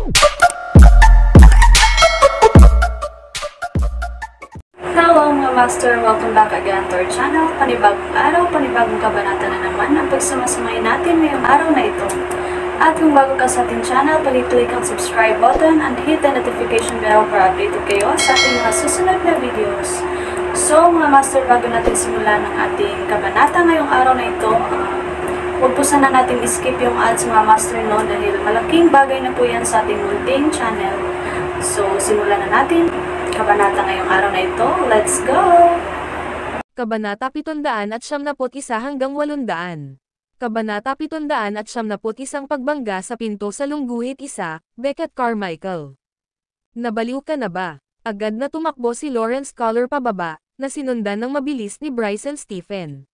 Hello mga master! Welcome back again to our channel. Panibagong araw, panibagong kabanata na naman ang pagsamasamayin natin ngayong araw na ito. At kung bago ka sa ating channel, pag-click ang subscribe button and hit the notification bell para updated kayo sa ating mga susunod na videos. So mga master, bago natin simulan ang ating kabanata ngayong araw na ito, huwag po sana natin skip yung ads mga master no, dahil malaking bagay na po yan sa ating munting channel. So simulan na natin kabanata ngayong araw na ito. Let's go! Kabanata 771 hanggang 800. Kabanata 771 Pagbangga sa pinto sa Lungguhit 1, Beckett Carmichael. Nabaliw ka na ba? Agad na tumakbo si Lawrence Collar pababa, na sinundan ng mabilis ni Bryson Stephen.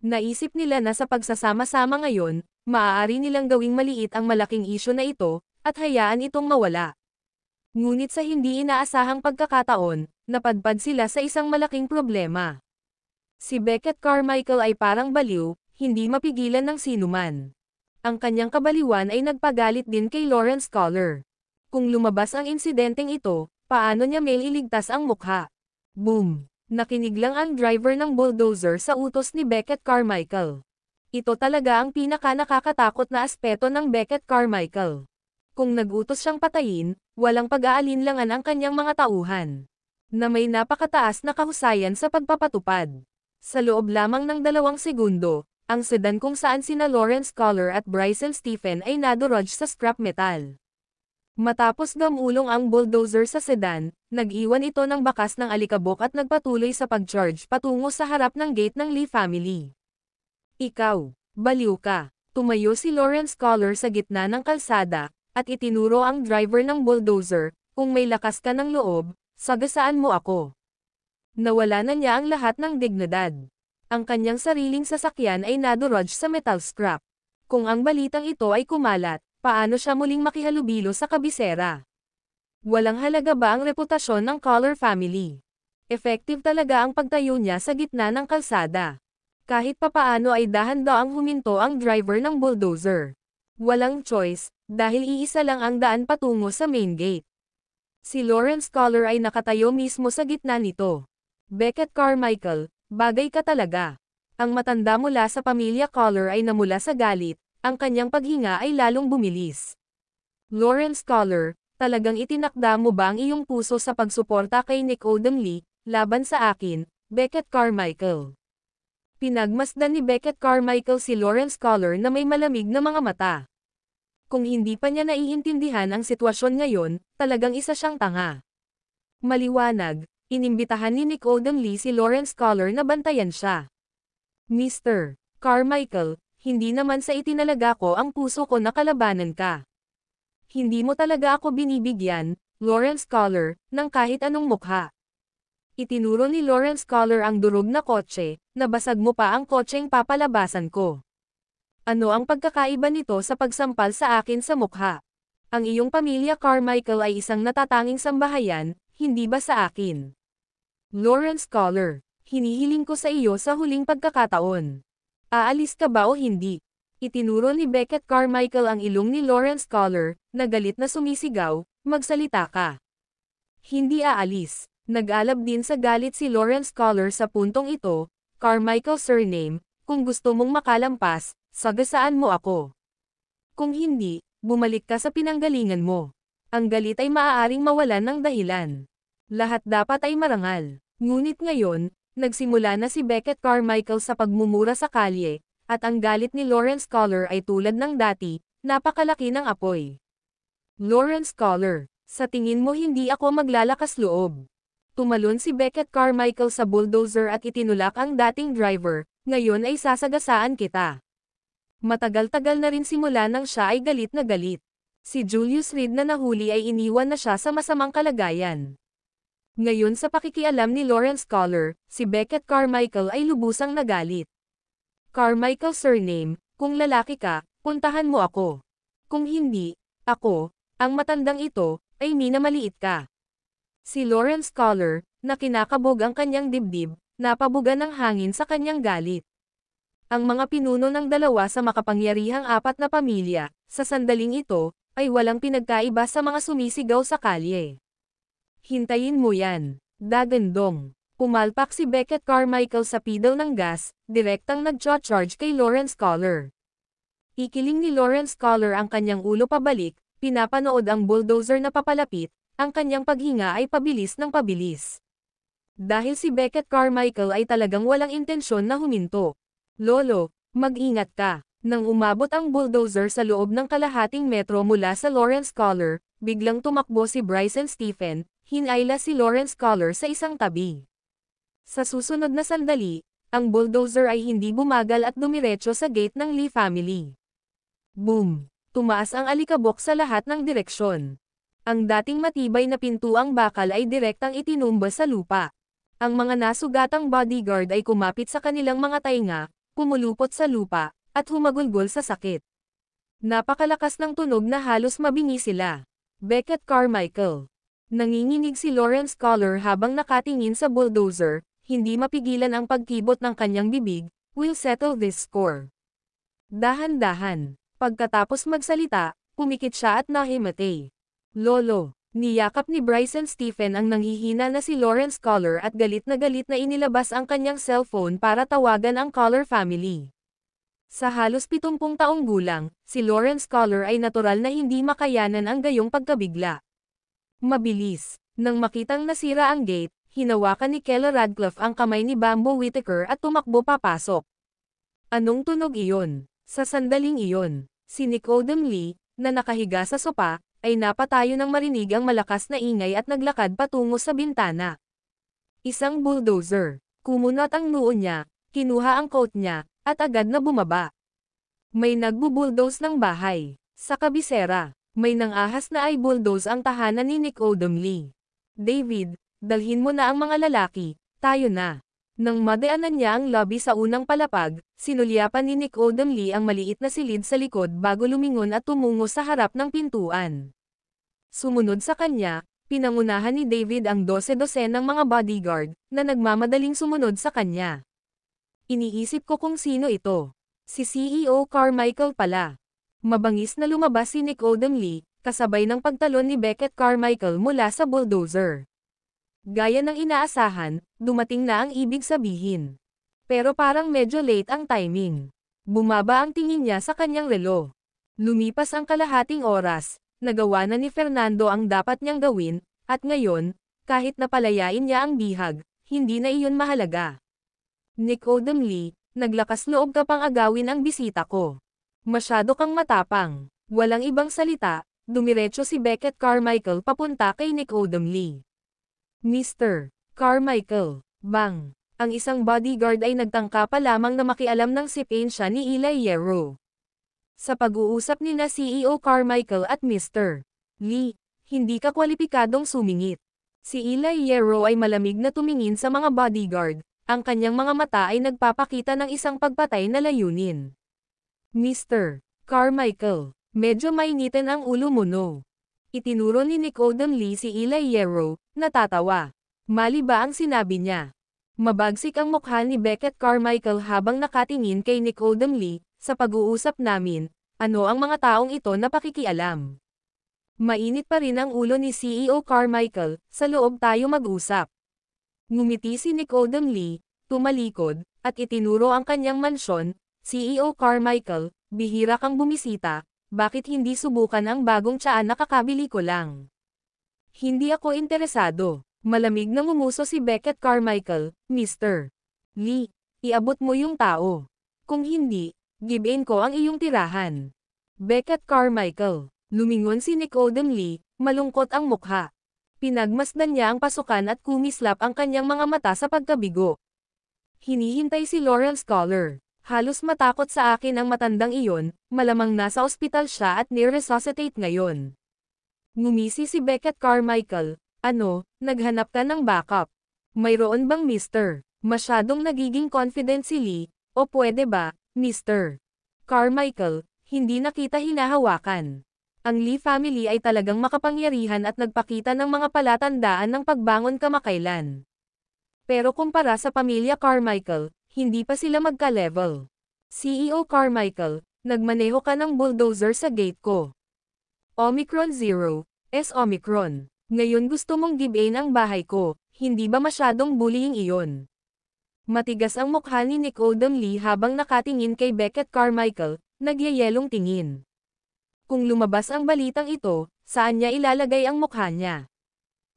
Naisip nila na sa pagsasama-sama ngayon, maaari nilang gawing maliit ang malaking isyu na ito, at hayaan itong mawala. Ngunit sa hindi inaasahang pagkakataon, napadpad sila sa isang malaking problema. Si Beckett Carmichael ay parang baliw, hindi mapigilan ng sinuman. Ang kanyang kabaliwan ay nagpagalit din kay Lawrence Collar. Kung lumabas ang insidenteng ito, paano niya mailigtas ang mukha? Boom! Nakinig lang ang driver ng bulldozer sa utos ni Beckett Carmichael. Ito talaga ang pinaka-nakakatakot na aspeto ng Beckett Carmichael. Kung nag-utos siyang patayin, walang pag-aalinlangan ang kanyang mga tauhan. Na may napakataas na kahusayan sa pagpapatupad. Sa loob lamang ng 2 segundo, ang sedan kung saan sina Lawrence Collar at Bryson Stephen ay nadurog sa scrap metal. Matapos gamulong ang bulldozer sa sedan, nag-iwan ito ng bakas ng alikabok at nagpatuloy sa pag-charge patungo sa harap ng gate ng Lee family. Ikaw, baliw ka. Tumayo si Lawrence Collar sa gitna ng kalsada, at itinuro ang driver ng bulldozer, kung may lakas ka ng loob, sagasaan mo ako. Nawala na niya ang lahat ng dignidad. Ang kanyang sariling sasakyan ay nadurog sa metal scrap. Kung ang balitang ito ay kumalat, paano siya muling makihalubilo sa kabisera? Walang halaga ba ang reputasyon ng Collar family? Effective talaga ang pagtayo niya sa gitna ng kalsada. Kahit papaano ay dahan-daang huminto ang driver ng bulldozer. Walang choice, dahil iisa lang ang daan patungo sa main gate. Si Lawrence Collar ay nakatayo mismo sa gitna nito. Beckett Carmichael, bagay ka talaga. Ang matanda mula sa pamilya Collar ay namula sa galit, ang kanyang paghinga ay lalong bumilis. Lawrence Collar, talagang itinakda mo ba ang iyong puso sa pagsuporta kay Nick Lee, laban sa akin, Beckett Carmichael? Pinagmasdan ni Beckett Carmichael si Lawrence Collar na may malamig na mga mata. Kung hindi pa niya naiintindihan ang sitwasyon ngayon, talagang isa siyang tanga. Maliwanag, inimbitahan ni Nick Lee si Lawrence Collar na bantayan siya. Mr. Carmichael, hindi naman sa itinalaga ko ang puso ko na kalabanan ka. Hindi mo talaga ako binibigyan, Lawrence Collar, ng kahit anong mukha. Itinuro ni Lawrence Collar ang durog na kotse, nabasag mo pa ang kotseng papalabasan ko. Ano ang pagkakaiba nito sa pagsampal sa akin sa mukha? Ang iyong pamilya Carmichael ay isang natatanging sambahayan, hindi ba sa akin? Lawrence Collar, hinihiling ko sa iyo sa huling pagkakataon. Aalis ka ba o hindi? Itinuro ni Beckett Carmichael ang ilong ni Lawrence Collar, na galit na sumisigaw, magsalita ka. Hindi aalis. Nag-alab din sa galit si Lawrence Collar sa puntong ito, Carmichael surname, kung gusto mong makalampas, sagasaan mo ako. Kung hindi, bumalik ka sa pinanggalingan mo. Ang galit ay maaaring mawalan ng dahilan. Lahat dapat ay marangal. Ngunit ngayon, nagsimula na si Beckett Carmichael sa pagmumura sa kalye, at ang galit ni Lawrence Collar ay tulad ng dati, napakalaki ng apoy. Lawrence Collar, sa tingin mo hindi ako maglalakas loob? Tumalon si Beckett Carmichael sa bulldozer at itinulak ang dating driver, ngayon ay sasagasaan kita. Matagal-tagal na rin simula nang siya ay galit na galit. Si Julius Reed na nahuli ay iniwan na siya sa masamang kalagayan. Ngayon sa pakikialam ni Lawrence Collar, si Beckett Carmichael ay lubusang nagalit. Carmichael surname, kung lalaki ka, puntahan mo ako. Kung hindi, ako, ang matandang ito, ay minamaliit ka. Si Lawrence Collar, na kinakabog ang kanyang dibdib, napabuga ng hangin sa kanyang galit. Ang mga pinuno ng dalawa sa makapangyarihang 4 na pamilya, sa sandaling ito, ay walang pinagkaiba sa mga sumisigaw sa kalye. Hintayin mo yan, Dagandong. Pumalpak si Beckett Carmichael sa pedal ng gas, direktang nag-charge kay Lawrence Collar. Ikiling ni Lawrence Collar ang kanyang ulo pabalik, pinapanood ang bulldozer na papalapit, ang kanyang paghinga ay pabilis ng pabilis. Dahil si Beckett Carmichael ay talagang walang intensyon na huminto. Lolo, mag-ingat ka. Nang umabot ang bulldozer sa loob ng kalahating metro mula sa Lawrence Collar, biglang tumakbo si Bryson Stephen, hinayla si Lawrence Collar sa isang tabi. Sa susunod na sandali, ang bulldozer ay hindi bumagal at dumiretso sa gate ng Lee family. Boom! Tumaas ang alikabok sa lahat ng direksyon. Ang dating matibay na pintuang bakal ay direktang itinumba sa lupa. Ang mga nasugatang bodyguard ay kumapit sa kanilang mga tainga, pumulupot sa lupa, at humagulgol sa sakit. Napakalakas ng tunog na halos mabingi sila. Beckett Carmichael. Nanginginig si Lawrence Collar habang nakatingin sa bulldozer, hindi mapigilan ang pagkibot ng kanyang bibig. We'll settle this score. Dahan-dahan. Pagkatapos magsalita, pumikit siya at nahimatay. Lolo, niyakap ni Bryson Stephen ang nanghihina na si Lawrence Collar at galit na inilabas ang kanyang cellphone para tawagan ang Collar family. Sa halos 70 taong gulang, si Lawrence Collar ay natural na hindi makayanan ang gayong pagkabigla. Mabilis. Nang makitang nasira ang gate, hinawakan ni Kella Radcliffe ang kamay ni Bambo Whittaker at tumakbo papasok. Anong tunog iyon? Sa sandaling iyon, si Nicodem Lee, na nakahiga sa sopa, ay napatayo nang marinig ang malakas na ingay at naglakad patungo sa bintana. Isang bulldozer. Kumunat ang noo niya, kinuha ang coat niya, at agad na bumaba. May nagbubulldoze ng bahay. Sa kabisera, may nangahas na ay bulldoze ang tahanan ni Nicodem Lee. David, dalhin mo na ang mga lalaki, tayo na. Nang madaanan niya ang lobby sa unang palapag, sinulyapan ni Nicodem Lee ang maliit na silid sa likod bago lumingon at tumungo sa harap ng pintuan. Sumunod sa kanya, pinangunahan ni David ang 12 ng mga bodyguard, na nagmamadaling sumunod sa kanya. Iniisip ko kung sino ito. Si CEO Carmichael pala. Mabangis na lumabas si Nicodem Lee, kasabay ng pagtalon ni Beckett Carmichael mula sa bulldozer. Gaya ng inaasahan, dumating na ang ibig sabihin. Pero parang medyo late ang timing. Bumaba ang tingin niya sa kanyang relo. Lumipas ang kalahating oras, nagawa na ni Fernando ang dapat niyang gawin, at ngayon, kahit napalayain niya ang bihag, hindi na iyon mahalaga. Nicodem Lee, naglakas loob ka pang agawin ang bisita ko. Masyado kang matapang. Walang ibang salita, dumiretso si Beckett Carmichael papunta kay Nicodem Lee. Mr. Carmichael, bang! Ang isang bodyguard ay nagtangka pa lamang na makialam ng sipensya ni Eli Hierro. Sa pag-uusap ni na CEO Carmichael at Mr. Lee, hindi ka kwalipikadong sumingit. Si Eli Hierro ay malamig na tumingin sa mga bodyguard. Ang kanyang mga mata ay nagpapakita ng isang pagpatay na layunin. Mr. Carmichael, medyo mainitin ang ulo mo no. Itinuro ni Nicodem Lee si Eli Hierro, natatawa. Mali ba ang sinabi niya? Mabagsik ang mukha ni Beckett Carmichael habang nakatingin kay Nicodem Lee, sa pag-uusap namin, ano ang mga taong ito na pakikialam? Mainit pa rin ang ulo ni CEO Carmichael, sa loob tayo mag-usap. Ngumiti si Nicodem Lee, tumalikod, at itinuro ang kanyang mansyon. CEO Carmichael, bihira kang bumisita, bakit hindi subukan ang bagong tiyaan na kakabili ko lang? Hindi ako interesado. Malamig na ngumuso si Beckett Carmichael. Mr. Lee, iabot mo yung tao. Kung hindi, give in ko ang iyong tirahan. Beckett Carmichael, lumingon si Nicodem Lee, malungkot ang mukha. Pinagmasdan niya ang pasukan at kumislap ang kanyang mga mata sa pagkabigo. Hinihintay si Lawrence Collar. Halos matakot sa akin ang matandang iyon, malamang nasa ospital siya at nire-resuscitate ngayon. Ngumisi si Beckett Carmichael, ano, naghanap ka ng backup? Mayroon bang Mr. Masyadong nagiging confident si Lee, o pwede ba, Mr. Carmichael, hindi na kita hinahawakan. Ang Lee family ay talagang makapangyarihan at nagpakita ng mga palatandaan ng pagbangon kamakailan. Pero kumpara sa pamilya Carmichael, hindi pa sila magka-level. CEO Carmichael, nagmaneho ka ng bulldozer sa gate ko. Omicron Zero, S Omicron. Ngayon gusto mong gibain ang bahay ko, hindi ba masyadong bullying iyon? Matigas ang mukha ni Nicodem Lee habang nakatingin kay Beckett Carmichael, nagyayelong tingin. Kung lumabas ang balitang ito, saan niya ilalagay ang mukha niya?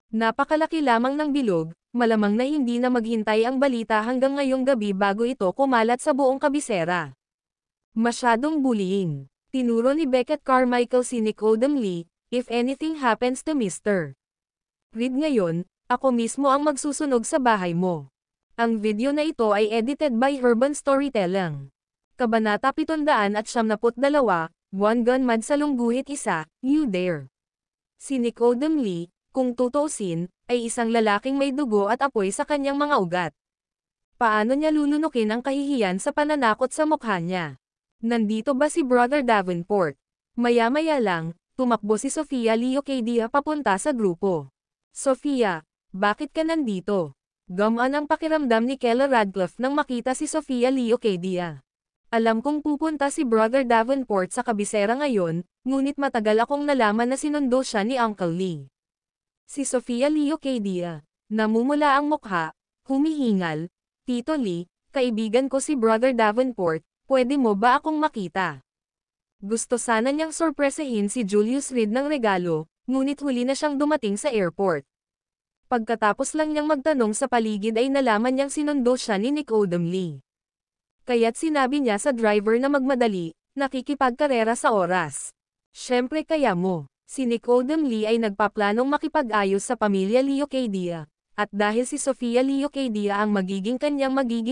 Napakalaki lamang ng bilog, malamang na hindi na maghintay ang balita hanggang ngayong gabi bago ito kumalat sa buong kabisera. Masyadong bullying. Tinuro ni Beckett Carmichael si Nicodem Lee, if anything happens to Mr. Reed ngayon, ako mismo ang magsusunog sa bahay mo. Ang video na ito ay edited by Urban Storytelling. Kabanata 772, One Gun Mad sa Lungguhit Isa, You Dare. Si Nicodem Lee, kung tutuusin, ay isang lalaking may dugo at apoy sa kanyang mga ugat. Paano niya lulunukin ang kahihiyan sa pananakot sa mukha niya? Nandito ba si Brother Davenport? Maya-maya lang, tumakbo si Sofia Leocadia papunta sa grupo. Sofia, bakit ka nandito? Gamaan ang pakiramdam ni Keller Radcliffe nang makita si Sofia Leocadia. Alam kong pupunta si Brother Davenport sa kabisera ngayon, ngunit matagal akong nalaman na sinundo siya ni Uncle Lee. Si Sofia Leocadia, namumula ang mukha, humihingal, Tito Lee, kaibigan ko si Brother Davenport, pwede mo ba akong makita? Gusto sana niyang sorpresahin si Julius Reed ng regalo, ngunit huli na siyang dumating sa airport. Pagkatapos lang niyang magtanong sa paligid ay nalaman niyang sinundo siya ni Nicodem Lee. Kaya't sinabi niya sa driver na magmadali, nakikipagkarera sa oras. Siyempre kaya mo. Si Nicodem Lee ay nagpaplanong makipag-ayos sa pamilya Leocadia, at dahil si Sofia Leocadia ang magiging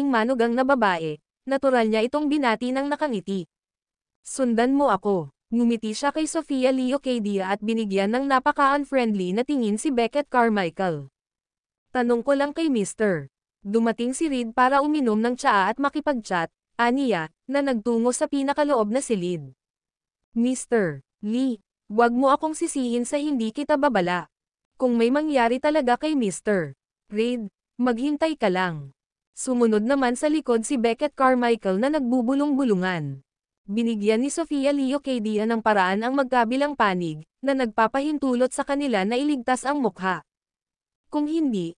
manugang na babae, natural niya itong binati ng nakangiti. Sundan mo ako. Ngumiti siya kay Sofia Leocadia at binigyan ng napaka-unfriendly na tingin si Beckett Carmichael. Tanong ko lang kay Mr. Dumating si Reed para uminom ng tsaa at makipag-chat, aniya, na nagtungo sa pinakaloob na silid. Mr. Lee, wag mo akong sisihin sa hindi kita babala. Kung may mangyari talaga kay Mr. Reed, maghintay ka lang. Sumunod naman sa likod si Beckett Carmichael na nagbubulong-bulungan. Binigyan ni Sofia Leocadia ng paraan ang magkabilang panig, na nagpapahintulot sa kanila na iligtas ang mukha. Kung hindi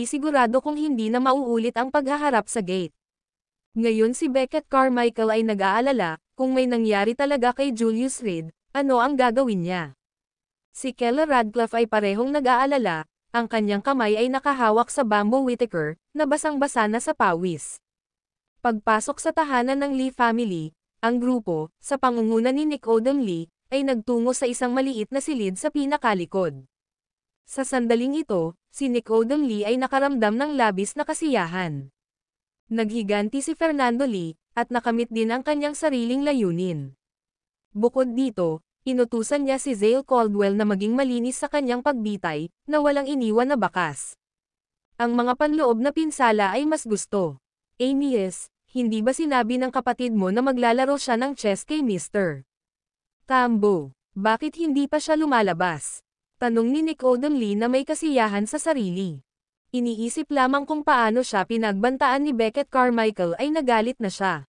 sigurado kung hindi na mauulit ang paghaharap sa gate. Ngayon si Beckett Carmichael ay nag-aalala, kung may nangyari talaga kay Julius Reed, ano ang gagawin niya? Si Keller Radcliffe ay parehong nag-aalala, ang kanyang kamay ay nakahawak sa Bamboo Whittaker, na basang-basa na sa pawis. Pagpasok sa tahanan ng Lee family, ang grupo, sa pangunguna ni Nicodem Lee, ay nagtungo sa isang maliit na silid sa pinakalikod. Sa sandaling ito, si Nicodem Lee ay nakaramdam ng labis na kasiyahan. Naghiganti si Fernando Lee, at nakamit din ang kanyang sariling layunin. Bukod dito, inutusan niya si Zale Caldwell na maging malinis sa kanyang pagbitay, na walang iniwan na bakas. Ang mga panloob na pinsala ay mas gusto. Amias, hindi ba sinabi ng kapatid mo na maglalaro siya ng chess kay Mr. Tambo? Bakit hindi pa siya lumalabas? Tanong ni Nicodem Lee na may kasiyahan sa sarili. Iniisip lamang kung paano siya pinagbantaan ni Beckett Carmichael ay nagalit na siya.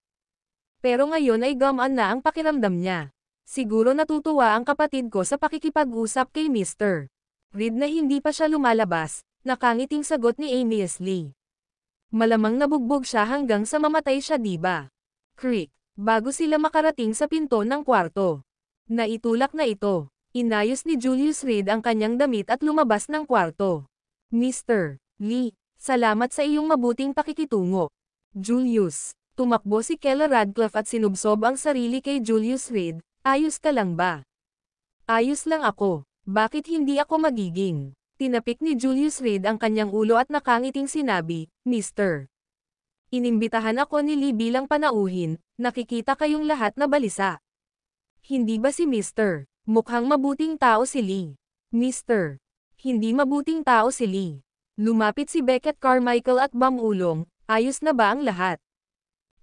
Pero ngayon ay gumaan na ang pakiramdam niya. Siguro natutuwa ang kapatid ko sa pakikipag-usap kay Mr. Reed na hindi pa siya lumalabas, nakangiting sagot ni Amias Lee. Malamang nabugbog siya hanggang sa mamatay siya diba? Creak, bago sila makarating sa pinto ng kwarto. Naitulak na ito. Inayos ni Julius Reed ang kanyang damit at lumabas ng kwarto. Mr. Lee, salamat sa iyong mabuting pakikitungo. Julius, tumakbo si Keller Radcliffe at sinubsob ang sarili kay Julius Reed, ayos ka lang ba? Ayos lang ako, bakit hindi ako magiging? Tinapik ni Julius Reed ang kanyang ulo at nakangiting sinabi, Mr. Inimbitahan ako ni Lee bilang panauhin, nakikita kayong lahat na balisa. Hindi ba si Mr. Mukhang mabuting tao si Lee? Mr. Hindi mabuting tao si Lee. Lumapit si Beckett Carmichael at bamulong, ayos na ba ang lahat?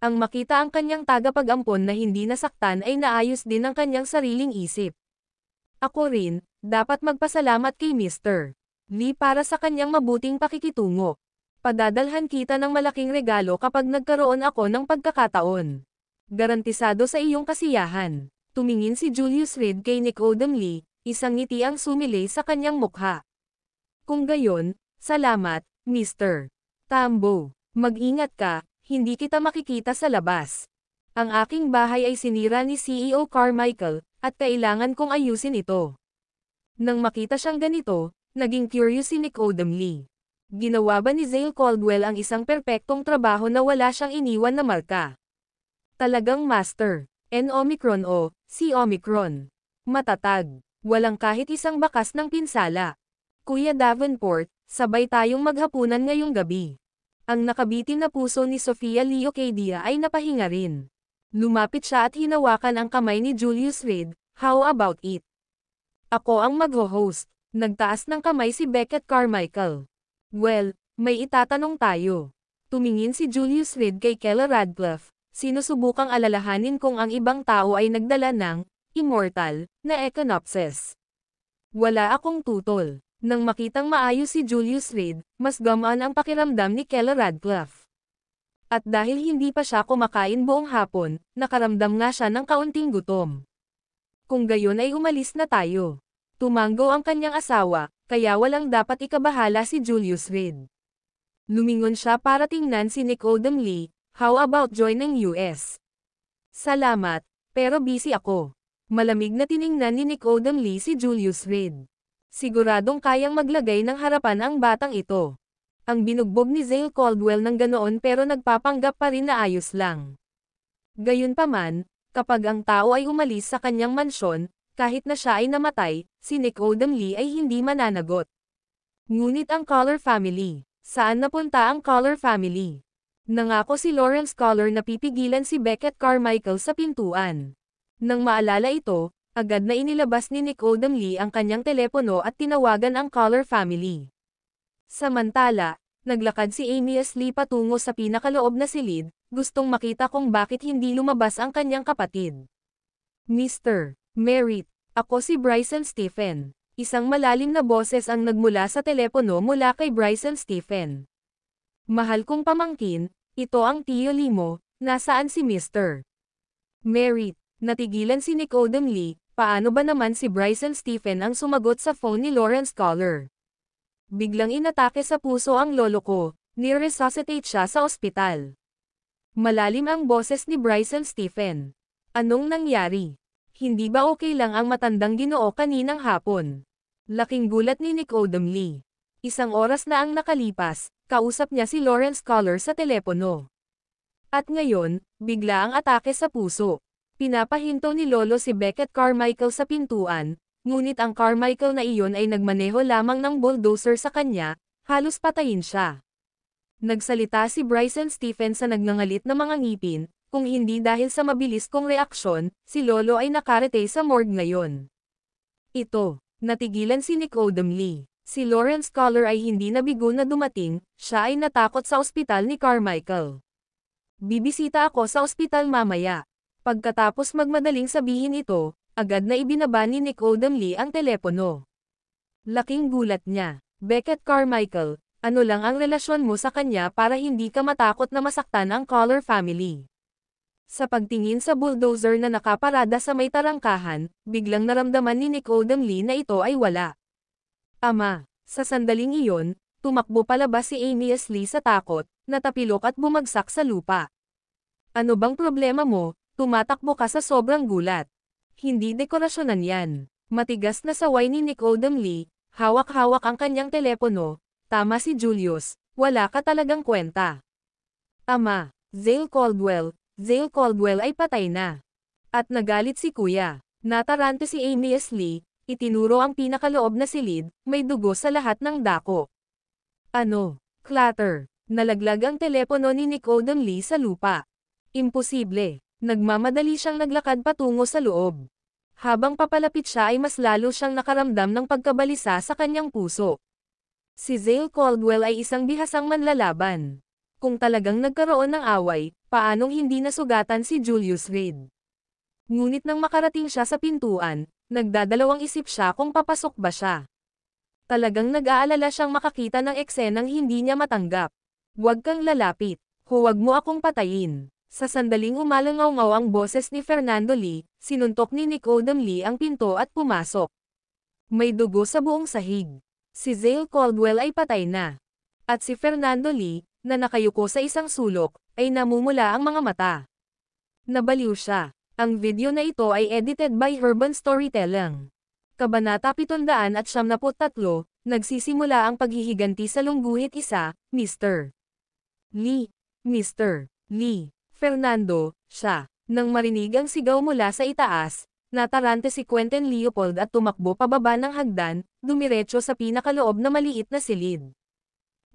Ang makita ang kanyang tagapag-ampon na hindi nasaktan ay naayos din ang kanyang sariling isip. Ako rin, dapat magpasalamat kay Mr. Lee para sa kanyang mabuting pakikitungo. Padadalhan kita ng malaking regalo kapag nagkaroon ako ng pagkakataon. Garantisado sa iyong kasiyahan. Tumingin si Julius Reed kay Nicodem Lee, Isang ngiti ang sumilay sa kanyang mukha. Kung gayon, salamat, Mr. Tambo. Mag-ingat ka, hindi kita makikita sa labas. Ang aking bahay ay sinira ni CEO Carmichael, at kailangan kong ayusin ito. Nang makita siyang ganito, naging curious si Nicodem Lee. Ginawa ba ni Zale Caldwell ang isang perpektong trabaho na wala siyang iniwan na marka? Talagang master. N-Omicron o C-Omicron. Matatag. Walang kahit isang bakas ng pinsala. Kuya Davenport, sabay tayong maghapunan ngayong gabi. Ang nakabitin na puso ni Sofia Leocadia ay napahinga rin. Lumapit siya at hinawakan ang kamay ni Julius Reed. How about it? Ako ang mag-host. Nagtaas ng kamay si Beckett Carmichael. Well, may itatanong tayo. Tumingin si Julius Reed kay Keller Radcliffe. Sinusubukang alalahanin kung ang ibang tao ay nagdala ng immortal na echinopsis. Wala akong tutol. Nang makitang maayos si Julius Reed, mas gamaan ang pakiramdam ni Keller Radcliffe. At dahil hindi pa siya kumakain buong hapon, nakaramdam nga siya ng kaunting gutom. Kung gayon ay umalis na tayo. Tumanggo ang kanyang asawa, kaya walang dapat ikabahala si Julius Reed. Lumingon siya para tingnan si Nicodem Lee. How about joining US? Salamat, pero busy ako. Malamig na tiningnan ni Nicodem Lee si Julius Reed. Siguradong kayang maglagay ng harapan ang batang ito. Ang binugbog ni Zale Caldwell ng ganoon pero nagpapanggap pa rin na ayos lang. Gayunpaman, kapag ang tao ay umalis sa kanyang mansyon, kahit na siya ay namatay, si Nicodem Lee ay hindi mananagot. Ngunit ang Collar family, saan napunta ang Collar family? Nangako si Lawrence Collar na pipigilan si Beckett Carmichael sa pintuan. Nang maalala ito, agad na inilabas ni Nicodem Lee ang kanyang telepono at tinawagan ang Collar family. Samantala, naglakad si Amias Lee patungo sa pinakaloob na silid, gustong makita kung bakit hindi lumabas ang kanyang kapatid. Mr. Merritt, ako si Bryson Stephen. Isang malalim na boses ang nagmula sa telepono mula kay Bryson Stephen. Mahal kong pamangkin, ito ang Tio Limo, nasaan si Mr. Merritt? Natigilan si Nicodem Lee, paano ba naman si Bryson Stephen ang sumagot sa phone ni Lawrence Collar? Biglang inatake sa puso ang lolo ko, ni-resuscitate siya sa ospital. Malalim ang boses ni Bryson Stephen. Anong nangyari? Hindi ba okay lang ang matandang Ginoo kaninang hapon? Laking gulat ni Nicodem Lee. Isang oras na ang nakalipas, kausap niya si Lawrence Collar sa telepono. At ngayon, bigla ang atake sa puso. Pinapahinto ni Lolo si Beckett Carmichael sa pintuan, ngunit ang Carmichael na iyon ay nagmaneho lamang ng bulldozer sa kanya, halos patayin siya. Nagsalita si Bryson Stephen sa nagngangalit na mga ngipin, kung hindi dahil sa mabilis kong reaksyon, si Lolo ay nakarete sa morgue ngayon. Ito, natigilan si Nicodem Lee. Si Lawrence Collar ay hindi nabigo na dumating, siya ay natakot sa ospital ni Carmichael. Bibisita ako sa ospital mamaya. Pagkatapos magmadaling sabihin ito, agad na ibinaba ni Nicodem Lee ang telepono. Laking gulat niya. Beckett Carmichael, ano lang ang relasyon mo sa kanya para hindi ka matakot na masaktan ang Collar family? Sa pagtingin sa bulldozer na nakaparada sa may tarangkahan, biglang naramdaman ni Nicodem Lee na ito ay wala. Ama, sa sandaling iyon, tumakbo palabas si Amias Lee sa takot, natapilok at bumagsak sa lupa. Ano bang problema mo? Tumatakbo ka sa sobrang gulat. Hindi dekorasyonan yan. Matigas na saway ni Nicodem Lee, hawak-hawak ang kanyang telepono. Tama si Julius, wala ka talagang kwenta. Ama, Zale Caldwell ay patay na. At nagalit si Kuya. Natarante si Amias Lee, itinuro ang pinakaloob na silid, may dugo sa lahat ng dako. Ano? Clatter. Nalaglag ang telepono ni Nicodem Lee sa lupa. Imposible. Nagmamadali siyang naglakad patungo sa loob. Habang papalapit siya ay mas lalo siyang nakaramdam ng pagkabalisa sa kanyang puso. Si Zale Caldwell ay isang bihasang manlalaban. Kung talagang nagkaroon ng away, paanong hindi nasugatan si Julius Reed? Ngunit nang makarating siya sa pintuan, nagdadalawang isip siya kung papasok ba siya. Talagang nag-aalala siyang makakita ng eksenang hindi niya matanggap. Huwag kang lalapit. Huwag mo akong patayin. Sa sandaling umalangaw-ngaw ang boses ni Fernando Lee, sinuntok ni Nicodem Lee ang pinto at pumasok. May dugo sa buong sahig. Si Zale Caldwell ay patay na. At si Fernando Lee, na nakayuko sa isang sulok, ay namumula ang mga mata. Nabaliw siya. Ang video na ito ay edited by Urban Storytelling. Kabanata 773, nagsisimula ang paghihiganti sa lungguhit isa, Mr. Lee. Mr. Lee. Fernando, siya. Nang marinig ang sigaw mula sa itaas, natarante si Quentin Leopold at tumakbo pababa ng hagdan, dumiretso sa pinakaloob na maliit na silid.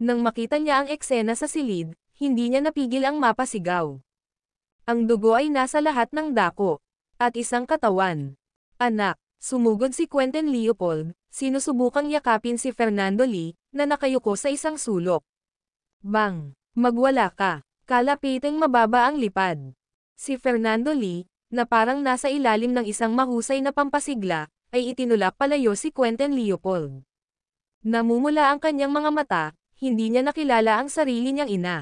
Nang makita niya ang eksena sa silid, hindi niya napigil ang mapasigaw. Ang dugo ay nasa lahat ng dako. At isang katawan. Anak, sumugod si Quentin Leopold, sinusubukang yakapin si Fernando Lee, na nakayuko sa isang sulok. Bang! Magwala ka! Kalapiting mababa ang lipad. Si Fernando Lee, na parang nasa ilalim ng isang mahusay na pampasigla, ay itinulak palayo si Quentin Leopold. Namumula ang kanyang mga mata, hindi niya nakilala ang sarili niyang ina.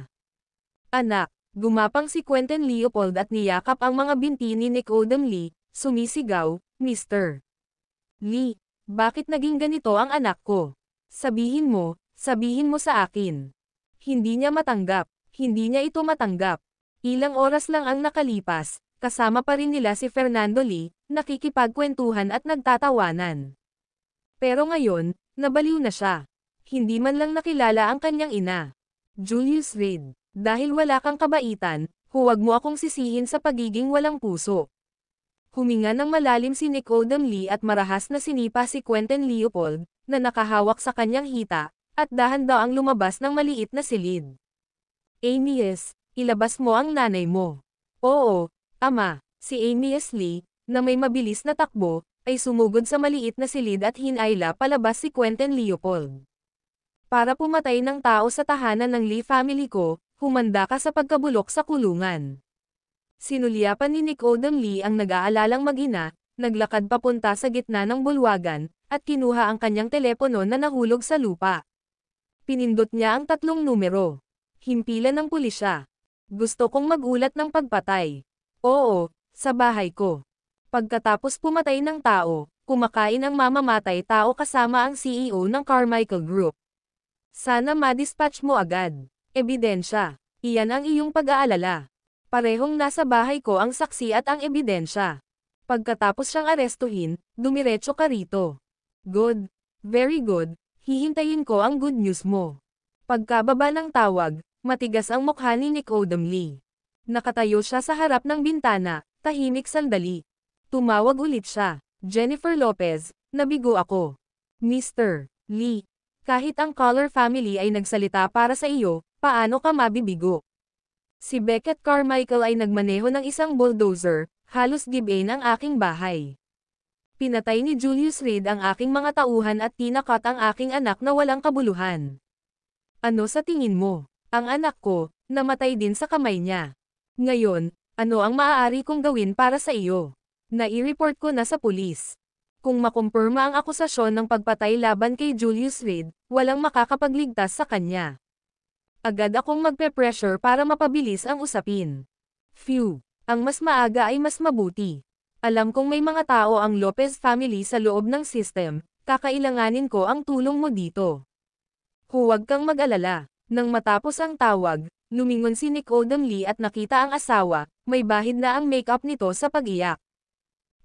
Anak, gumapang si Quentin Leopold at niyakap ang mga binti ni Nicodem Lee, sumisigaw, Mr. Lee, bakit naging ganito ang anak ko? Sabihin mo sa akin. Hindi niya matanggap, hindi niya ito matanggap. Ilang oras lang ang nakalipas, kasama pa rin nila si Fernando Lee, nakikipagkwentuhan at nagtatawanan. Pero ngayon, nabaliw na siya. Hindi man lang nakilala ang kanyang ina. Julius Reed, dahil wala kang kabaitan, huwag mo akong sisihin sa pagiging walang puso. Huminga ng malalim si Nicodem Lee at marahas na sinipa si Quentin Leopold, na nakahawak sa kanyang hita, at dahan-daang lumabas ng maliit na silid. Amias, ilabas mo ang nanay mo. Oo, ama, si Amias Lee, na may mabilis na takbo, ay sumugod sa maliit na silid at hinayla palabas si Quentin Leopold. Para pumatay ng tao sa tahanan ng Lee family ko, humanda ka sa pagkabulok sa kulungan. Sinulyapan ni Nicodem Lee ang nag-aalalang mag-ina, naglakad papunta sa gitna ng bulwagan, at kinuha ang kanyang telepono na nahulog sa lupa. Pinindot niya ang 3 numero. Himpilan ng pulisya. Gusto kong magulat ng pagpatay. Oo, sa bahay ko. Pagkatapos pumatay ng tao, kumakain ang mamamatay tao kasama ang CEO ng Carmichael Group. Sana ma-dispatch mo agad. Ebidensya. Iyan ang iyong pag-aalala. Parehong nasa bahay ko ang saksi at ang ebidensya. Pagkatapos siyang arestuhin, dumiretso ka rito. Good. Very good. Hihintayin ko ang good news mo. Pagkababa ng tawag, matigas ang mukha ni Nicodem Lee. Nakatayo siya sa harap ng bintana, tahimik sandali. Tumawag ulit siya. Jennifer Lopez, nabigo ako. Mr. Lee, kahit ang Collar family ay nagsalita para sa iyo, paano ka mabibigo? Si Beckett Carmichael ay nagmaneho ng isang bulldozer, halos gibain ang aking bahay. Pinatay ni Julius Reed ang aking mga tauhan at tinakat ang aking anak na walang kabuluhan. Ano sa tingin mo? Ang anak ko, namatay din sa kamay niya. Ngayon, ano ang maaari kong gawin para sa iyo? Nai-report ko na sa pulis. Kung makumpirma ang akusasyon ng pagpatay laban kay Julius Reed, walang makakapagligtas sa kanya. Agad akong magpe-pressure para mapabilis ang usapin. Phew, ang mas maaga ay mas mabuti. Alam kong may mga tao ang Lopez family sa loob ng system, kakailanganin ko ang tulong mo dito. Huwag kang mag-alala. Nang matapos ang tawag, lumingon si Nicodem Lee at nakita ang asawa, may bahid na ang makeup nito sa pag-iyak.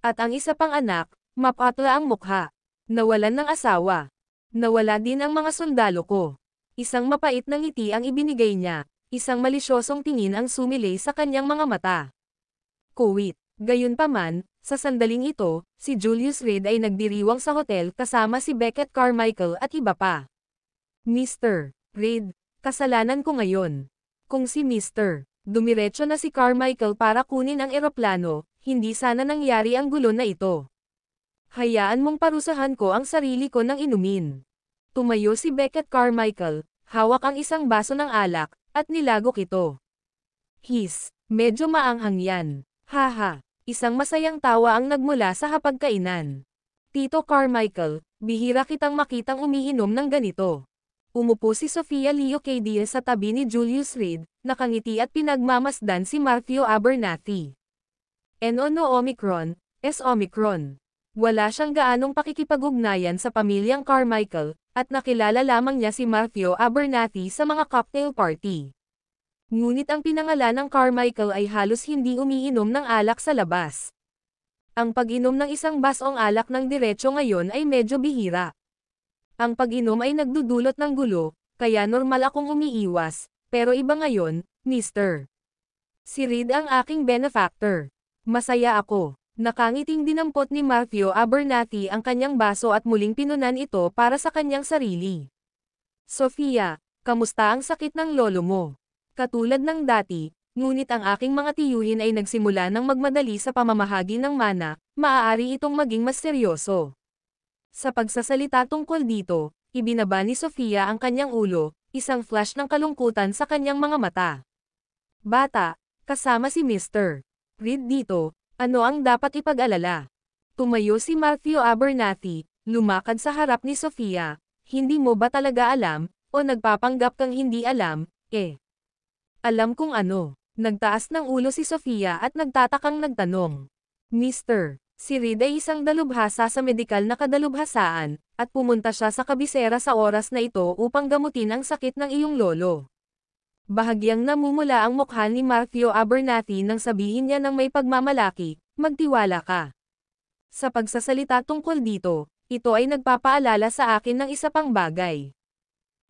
At ang isa pang anak, mapatla ang mukha. Nawalan ng asawa. Nawala din ang mga sundalo ko. Isang mapait na ngiti ang ibinigay niya, isang malisyosong tingin ang sumilay sa kanyang mga mata. Kuwit. Gayunpaman, sa sandaling ito, si Julius Reed ay nagdiriwang sa hotel kasama si Beckett Carmichael at iba pa. Mr. Reed, kasalanan ko ngayon. Kung si Mr. Dumiretso na si Carmichael para kunin ang eroplano, hindi sana nangyari ang gulo na ito. Hayaan mong parusahan ko ang sarili ko ng inumin. Tumayo si Beckett Carmichael, hawak ang isang baso ng alak, at nilagok ito. Medyo maanghang yan. Haha, isang masayang tawa ang nagmula sa hapagkainan. Tito Carmichael, bihira kitang makitang umiinom ng ganito. Umupo si Sofia Leo K. Diaz sa tabi ni Julius Reed, nakangiti at pinagmamasdan si Matthew Abernathy. No Omicron, S Omicron. Wala siyang gaanong pakikipag-ugnayan sa pamilyang Carmichael, at nakilala lamang niya si Matthew Abernathy sa mga cocktail party. Ngunit ang pinangalan ng Carmichael ay halos hindi umiinom ng alak sa labas. Ang pag-inom ng isang basong alak ng diretso ngayon ay medyo bihira. Ang pag-inom ay nagdudulot ng gulo, kaya normal akong umiiwas, pero iba ngayon, Mr. Si Reed ang aking benefactor. Masaya ako. Nakangiting dinampot ni Matthew Abernathy ang kanyang baso at muling pinunan ito para sa kanyang sarili. Sofia, kamusta ang sakit ng lolo mo? Katulad ng dati, ngunit ang aking mga tiyuhin ay nagsimula ng magmadali sa pamamahagi ng mana, maaari itong maging mas seryoso. Sa pagsasalita tungkol dito, ibinaba ni Sofia ang kanyang ulo, isang flash ng kalungkutan sa kanyang mga mata. Bata, kasama si Mr. Reed dito, ano ang dapat ipag-alala? Tumayo si Matthew Abernathy, lumakad sa harap ni Sofia. Hindi mo ba talaga alam, o nagpapanggap kang hindi alam, Alam kung ano. Nagtaas ng ulo si Sofia at nagtatakang nagtanong. Mr. Si Reed ay isang dalubhasa sa medikal na kadalubhasaan, at pumunta siya sa kabisera sa oras na ito upang gamutin ang sakit ng iyong lolo. Bahagyang namumula ang mukha ni Matthew Abernathy nang sabihin niya ng may pagmamalaki, magtiwala ka. Sa pagsasalita tungkol dito, ito ay nagpapaalala sa akin ng isa pang bagay.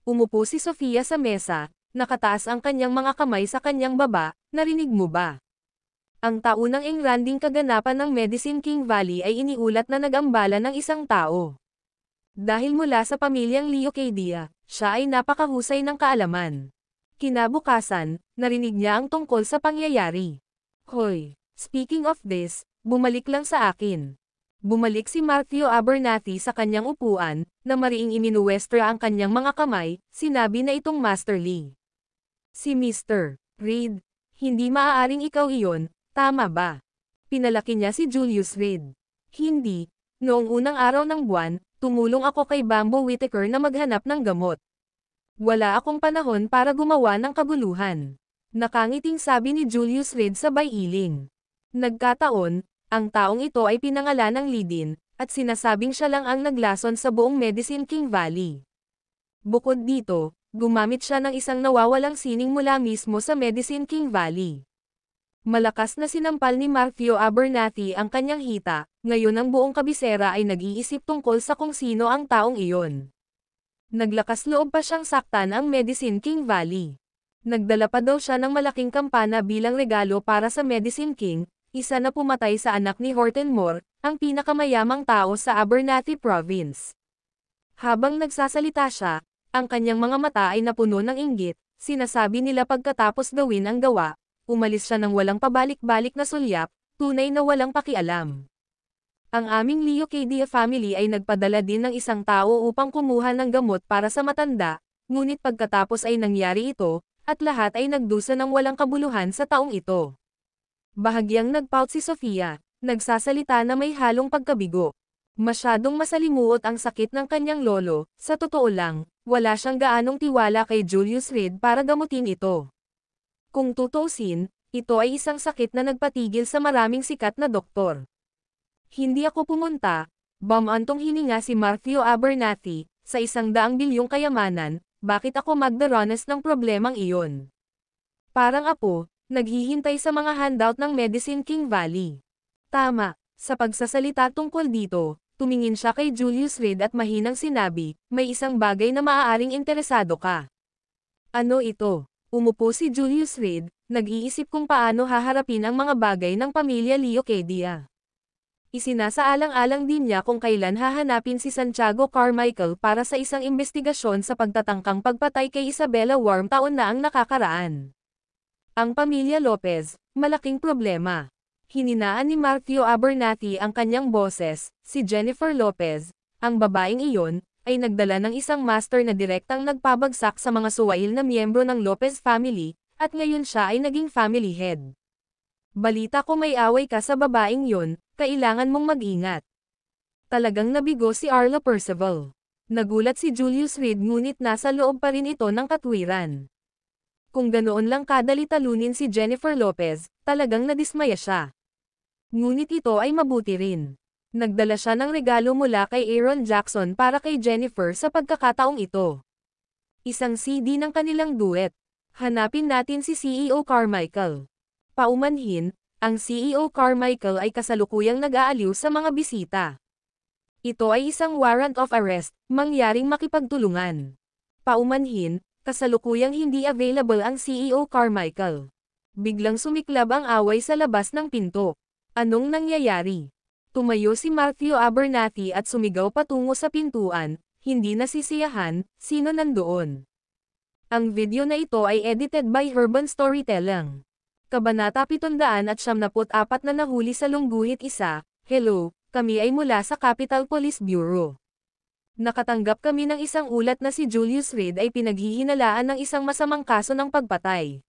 Umupo si Sofia sa mesa, nakataas ang kanyang mga kamay sa kanyang baba, narinig mo ba? Ang taunang engranding kaganapan ng Medicine King Valley ay iniulat na nag-ambala ng isang tao. Dahil mula sa pamilyang Leocadia, siya ay napakahusay ng kaalaman. Kinabukasan, narinig niya ang tungkol sa pangyayari. Hoy, speaking of this, bumalik lang sa akin. Bumalik si Matthew Abernathy sa kanyang upuan, na mariing iminuwestra ang kanyang mga kamay, sinabi na itong masterly. Si Mr. Reed, hindi maaaring ikaw iyon, tama ba? Pinalaki niya si Julius Reed. Hindi, noong unang araw ng buwan, tumulong ako kay Bamboo Whittaker na maghanap ng gamot. Wala akong panahon para gumawa ng kabuluhan. Nakangiting sabi ni Julius Reed sabay iling. Nagkataon, ang taong ito ay pinangalan ng Lidin, at sinasabing siya lang ang naglason sa buong Medicine King Valley. Bukod dito, gumamit siya ng isang nawawalang sining mula mismo sa Medicine King Valley. Malakas na sinampal ni Matthew Abernathy ang kanyang hita, ngayon ang buong kabisera ay nag-iisip tungkol sa kung sino ang taong iyon. Naglakas loob pa siyang saktan ang Medicine King Valley. Nagdala pa daw siya ng malaking kampana bilang regalo para sa Medicine King, isa na pumatay sa anak ni Horton Moore, ang pinakamayamang tao sa Abernathy Province. Habang nagsasalita siya, ang kanyang mga mata ay napuno ng inggit, sinasabi nila pagkatapos gawin ang gawa, umalis siya ng walang pabalik-balik na sulyap, tunay na walang pakialam. Ang aming Leocadia family ay nagpadala din ng isang tao upang kumuha ng gamot para sa matanda, ngunit pagkatapos ay nangyari ito, at lahat ay nagdusa ng walang kabuluhan sa taong ito. Bahagyang nagpout si Sofia, nagsasalita na may halong pagkabigo. Masyadong masalimuot ang sakit ng kanyang lolo, sa totoo lang, wala siyang gaanong tiwala kay Julius Reed para gamutin ito. Kung tutuusin, ito ay isang sakit na nagpatigil sa maraming sikat na doktor. Hindi ako pumunta, bumantong hininga si Matthew Abernathy, sa 100 bilyong kayamanan, bakit ako magdaranas ng problemang iyon? Parang apo, naghihintay sa mga handout ng Medicine King Valley. Tama, sa pagsasalita tungkol dito, tumingin siya kay Julius Reed at mahinang sinabi, may isang bagay na maaaring interesado ka. Ano ito? Umupo si Julius Reed, nag-iisip kung paano haharapin ang mga bagay ng pamilya Leocadia. Isinasaalang-alang din niya kung kailan hahanapin si Santiago Carmichael para sa isang investigasyon sa pagtatangkang pagpatay kay Isabella Worm taon na ang nakakaraan. Ang pamilya Lopez, malaking problema. Hininaan ni Matthew Abernathy ang kanyang boses, si Jennifer Lopez, ang babaeng iyon, ay nagdala ng isang master na direktang nagpabagsak sa mga suwail na miyembro ng Lopez family, at ngayon siya ay naging family head. Balita ko may away ka sa babaeng yon, kailangan mong mag-ingat. Talagang nabigo si Arlo Percival. Nagulat si Julius Reed ngunit nasa loob pa rin ito ng katwiran. Kung ganoon lang kadali talunin si Jennifer Lopez, talagang nadismaya siya. Ngunit ito ay mabuti rin. Nagdala siya ng regalo mula kay Aaron Jackson para kay Jennifer sa pagkakataong ito. Isang CD ng kanilang duet. Hanapin natin si CEO Carmichael. Paumanhin, ang CEO Carmichael ay kasalukuyang nag-aaliw sa mga bisita. Ito ay isang warrant of arrest, mangyaring makipagtulungan. Paumanhin, kasalukuyang hindi available ang CEO Carmichael. Biglang sumiklab ang away sa labas ng pinto. Anong nangyayari? Tumayo si Matthew Abernathy at sumigaw patungo sa pintuan, hindi nasisiyahan, sino nandoon. Ang video na ito ay edited by Urban Storytelling. Kabanata 774 na nahuli sa Lungguhit 1, Hello, kami ay mula sa Capital Police Bureau. Nakatanggap kami ng isang ulat na si Julius Reed ay pinaghihinalaan ng isang masamang kaso ng pagpatay.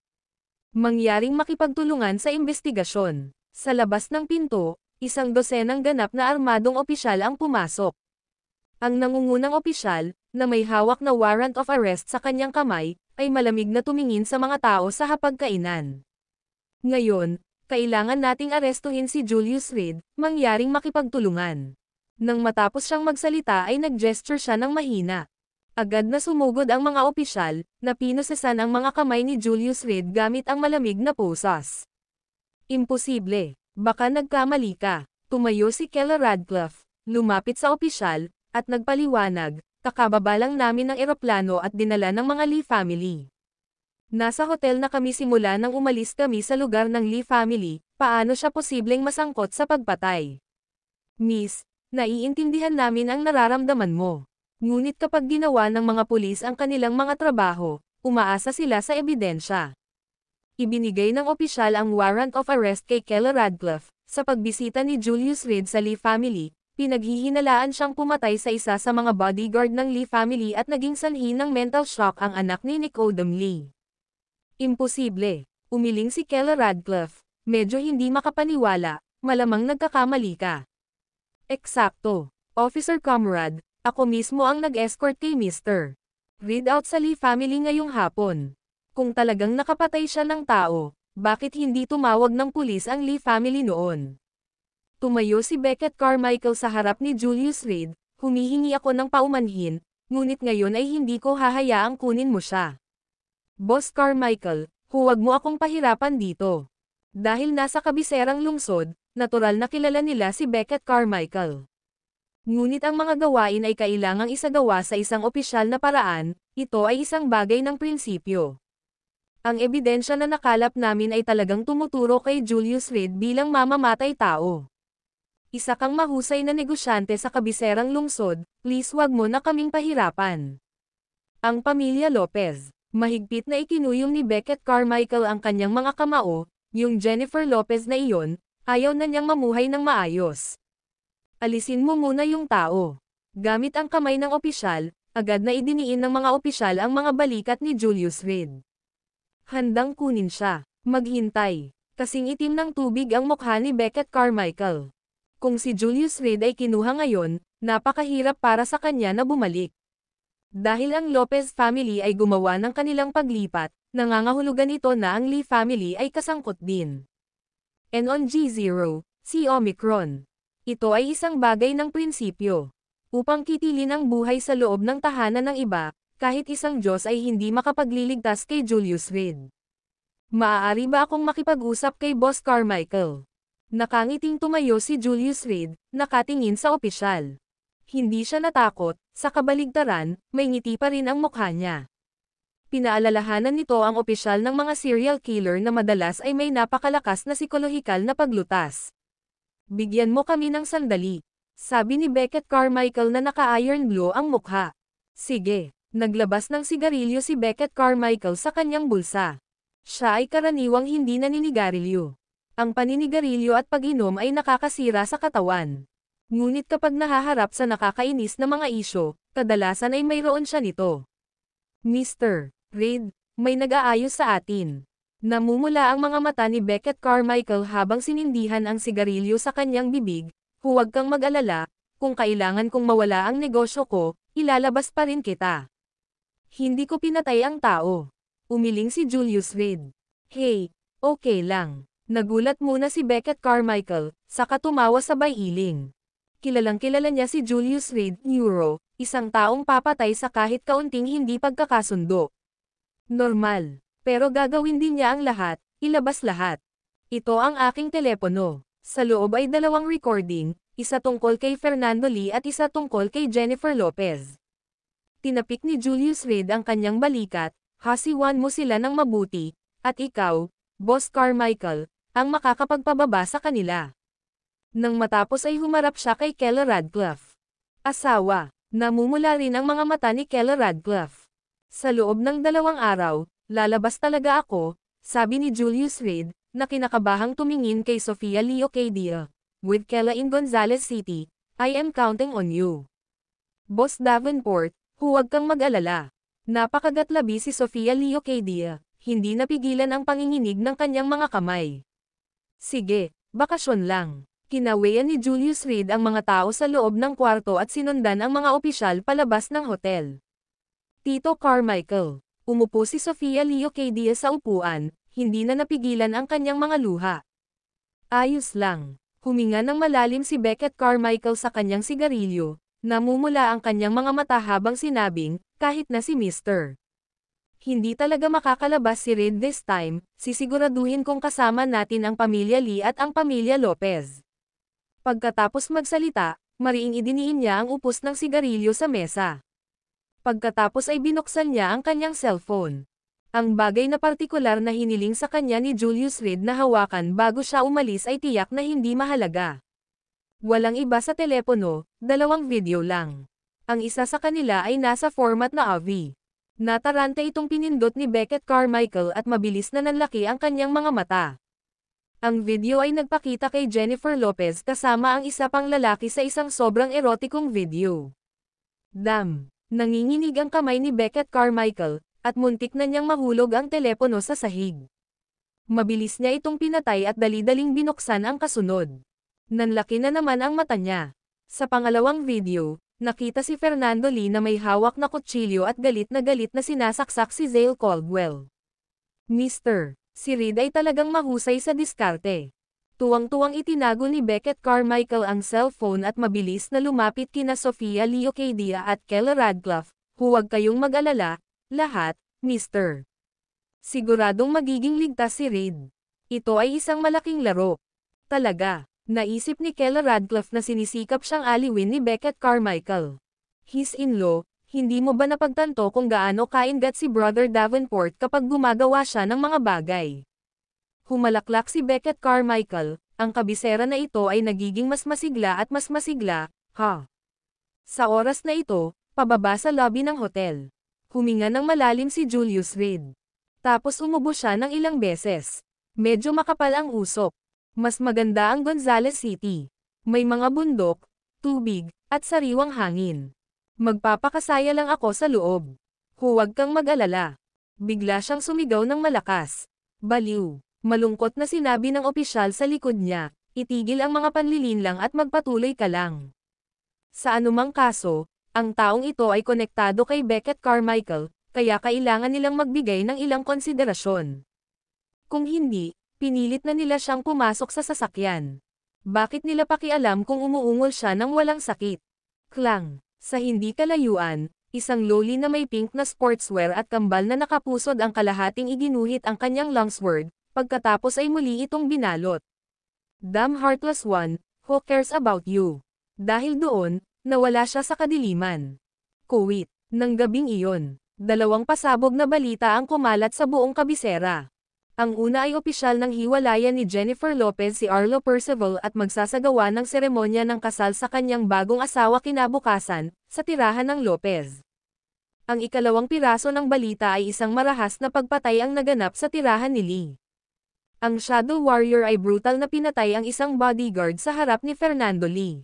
Mangyaring makipagtulungan sa investigasyon. Sa labas ng pinto, isang dosenang ganap na armadong opisyal ang pumasok. Ang nangungunang opisyal, na may hawak na warrant of arrest sa kanyang kamay, ay malamig na tumingin sa mga tao sa hapagkainan. Ngayon, kailangan nating arestuhin si Julius Reed, mangyaring makipagtulungan. Nang matapos siyang magsalita ay nag-gesture siya ng mahina. Agad na sumugod ang mga opisyal, na pinusesan ang mga kamay ni Julius Reed gamit ang malamig na posas. Imposible. Baka nagkamali ka. Tumayo si Keller Radcliffe, lumapit sa opisyal, at nagpaliwanag, kakababa lang namin ng eroplano at dinala ng mga Lee family. Nasa hotel na kami simula nang umalis kami sa lugar ng Lee family, paano siya posibleng masangkot sa pagpatay? Miss, naiintindihan namin ang nararamdaman mo. Ngunit kapag ginawa ng mga pulis ang kanilang mga trabaho, umaasa sila sa ebidensya. Ibinigay ng opisyal ang warrant of arrest kay Keller Radcliffe. Sa pagbisita ni Julius Reed sa Lee family, pinaghihinalaan siyang pumatay sa isa sa mga bodyguard ng Lee family at naging sanhi ng mental shock ang anak ni Nicodem Lee. Imposible. Umiling si Keller Radcliffe. Medyo hindi makapaniwala, malamang nagkakamali ka. Eksakto. Officer Comrade, ako mismo ang nag-escort kay Mr. Reed out sa Lee family ngayong hapon. Kung talagang nakapatay siya ng tao, bakit hindi tumawag ng pulis ang Lee family noon? Tumayo si Beckett Carmichael sa harap ni Julius Reed, humihingi ako ng paumanhin, ngunit ngayon ay hindi ko hahayaang kunin mo siya. Boss Carmichael, huwag mo akong pahirapan dito. Dahil nasa kabiserang lungsod, natural na kilala nila si Beckett Carmichael. Ngunit ang mga gawain ay kailangang isagawa sa isang opisyal na paraan, ito ay isang bagay ng prinsipyo. Ang ebidensya na nakalap namin ay talagang tumuturo kay Julius Reed bilang mamamatay tao. Isa kang mahusay na negosyante sa kabiserang lungsod, please wag mo na kaming pahirapan. Ang pamilya Lopez, mahigpit na ikinuyong ni Beckett Carmichael ang kanyang mga kamao, yung Jennifer Lopez na iyon, ayaw na niyang mamuhay ng maayos. Alisin mo muna yung tao. Gamit ang kamay ng opisyal, agad na idiniin ng mga opisyal ang mga balikat ni Julius Reed. Handang kunin siya. Maghintay. Kasing itim ng tubig ang mukha ni Beckett Carmichael. Kung si Julius Reed ay kinuha ngayon, napakahirap para sa kanya na bumalik. Dahil ang Lopez family ay gumawa ng kanilang paglipat, nangangahulugan ito na ang Lee family ay kasangkot din. And on G0, si Omicron. Ito ay isang bagay ng prinsipyo. Upang kitilin ang buhay sa loob ng tahanan ng iba, kahit isang Diyos ay hindi makapagliligtas kay Julius Reed. Maaari ba akong makipag-usap kay Boss Carmichael? Nakangiting tumayo si Julius Reed, nakatingin sa opisyal. Hindi siya natakot, sa kabaligtaran, may ngiti pa rin ang mukha niya. Pinaalalahanan nito ang opisyal ng mga serial killer na madalas ay may napakalakas na psikolohikal na paglutas. Bigyan mo kami ng sandali, sabi ni Beckett Carmichael na naka-iron blue ang mukha. Sige. Naglabas ng sigarilyo si Beckett Carmichael sa kanyang bulsa. Siya ay karaniwang hindi naninigarilyo. Ang paninigarilyo at pag-inom ay nakakasira sa katawan. Ngunit kapag nahaharap sa nakakainis na mga isyo, kadalasan ay mayroon siya nito. Mr. Reed, may nag-aayos sa atin. Namumula ang mga mata ni Beckett Carmichael habang sinindihan ang sigarilyo sa kanyang bibig. Huwag kang mag-alala, kung kailangan kong mawala ang negosyo ko, ilalabas pa rin kita. Hindi ko pinatay ang tao. Umiling si Julius Reed. Hey, okay lang. Nagulat muna si Beckett Carmichael, saka tumawa sabay iling. Kilalang-kilala niya si Julius Reed, Euro, isang taong papatay sa kahit kaunting hindi pagkakasundo. Normal. Pero gagawin din niya ang lahat, ilabas lahat. Ito ang aking telepono. Sa loob ay 2 recording, isa tungkol kay Fernando Lee at isa tungkol kay Jennifer Lopez. Tinapik ni Julius Reed ang kanyang balikat, hasiwan mo sila ng mabuti, at ikaw, Boss Carmichael, ang makakapagpababa sa kanila. Nang matapos ay humarap siya kay Kella Radcliffe. Asawa, namumula rin ang mga mata ni Kella Radcliffe. Sa loob ng 2 araw, lalabas talaga ako, sabi ni Julius Reed, na kinakabahang tumingin kay Sofia Leocadia. With Kella in Gonzales City, I am counting on you. Boss Davenport, huwag kang mag-alala. Napakagatlabi si Sofia Leocadia, hindi napigilan ang panginginig ng kanyang mga kamay. Sige, bakasyon lang. Kinawayan ni Julius Reed ang mga tao sa loob ng kwarto at sinundan ang mga opisyal palabas ng hotel. Tito Carmichael, umupo si Sofia Leocadia sa upuan, hindi na napigilan ang kanyang mga luha. Ayos lang. Huminga ng malalim si Beckett Carmichael sa kanyang sigarilyo, namumula ang kanyang mga mata habang sinabing, kahit na si Mr. Hindi talaga makakalabas si Reed this time, sisiguraduhin kong kasama natin ang pamilya Lee at ang pamilya Lopez. Pagkatapos magsalita, mariing idiniin niya ang upos ng sigarilyo sa mesa. Pagkatapos ay binuksan niya ang kanyang cellphone. Ang bagay na partikular na hiniling sa kanya ni Julius Reed na hawakan bago siya umalis ay tiyak na hindi mahalaga. Walang iba sa telepono, 2 video lang. Ang isa sa kanila ay nasa format na AV. Natarante itong pinindot ni Beckett Carmichael at mabilis na nanlaki ang kanyang mga mata. Ang video ay nagpakita kay Jennifer Lopez kasama ang isa pang lalaki sa isang sobrang erotikong video. Damn! Nanginginig ang kamay ni Beckett Carmichael, at muntik na niyang mahulog ang telepono sa sahig. Mabilis niya itong pinatay at dali-daling binuksan ang kasunod. Nanlaki na naman ang mata niya. Sa pangalawang video, nakita si Fernando Lee na may hawak na kutsilyo at galit na sinasaksak si Zale Caldwell. Mr. Si Reed ay talagang mahusay sa diskarte. Tuwang-tuwang itinago ni Beckett Carmichael ang cellphone at mabilis na lumapit kina Sofia Leocadia at Kella Radcliffe. Huwag kayong mag-alala, lahat, Mr. Siguradong magiging ligtas si Reed. Ito ay isang malaking laro. Talaga, naisip ni Kella Radcliffe na sinisikap siyang aliwin ni Beckett Carmichael. His in-law, hindi mo ba napagtanto kung gaano kaingat si Brother Davenport kapag gumagawa siya ng mga bagay? Humalaklak si Beckett Carmichael, ang kabisera na ito ay nagiging mas masigla at mas masigla, ha? Sa oras na ito, pababa sa lobby ng hotel. Huminga ng malalim si Julius Reed. Tapos umubo siya ng ilang beses. Medyo makapal ang usok. Mas maganda ang Gonzales City. May mga bundok, tubig, at sariwang hangin. Magpapakasaya lang ako sa loob. Huwag kang mag-alala. Bigla siyang sumigaw ng malakas. Baliw. Malungkot na sinabi ng opisyal sa likod niya, itigil ang mga panlilinlang at magpatuloy ka lang. Sa anumang kaso, ang taong ito ay konektado kay Beckett Carmichael, kaya kailangan nilang magbigay ng ilang konsiderasyon. Kung hindi, pinilit na nila siyang pumasok sa sasakyan. Bakit nila pakialam kung umuungol siya ng walang sakit? Klang. Sa hindi kalayuan, isang loli na may pink na sportswear at kambal na nakapusod ang kalahating iginuhit ang kanyang longsword, pagkatapos ay muli itong binalot. Damn heartless one, who cares about you? Dahil doon, nawala siya sa kadiliman. Kuwit, ng gabing iyon, 2 pasabog na balita ang kumalat sa buong kabisera. Ang una ay opisyal ng hiwalayan ni Jennifer Lopez si Arlo Percival at magsasagawa ng seremonya ng kasal sa kanyang bagong asawa kinabukasan, sa tirahan ng Lopez. Ang ikalawang piraso ng balita ay isang marahas na pagpatay ang naganap sa tirahan ni Lee. Ang Shadow Warrior ay brutal na pinatay ang isang bodyguard sa harap ni Fernando Lee.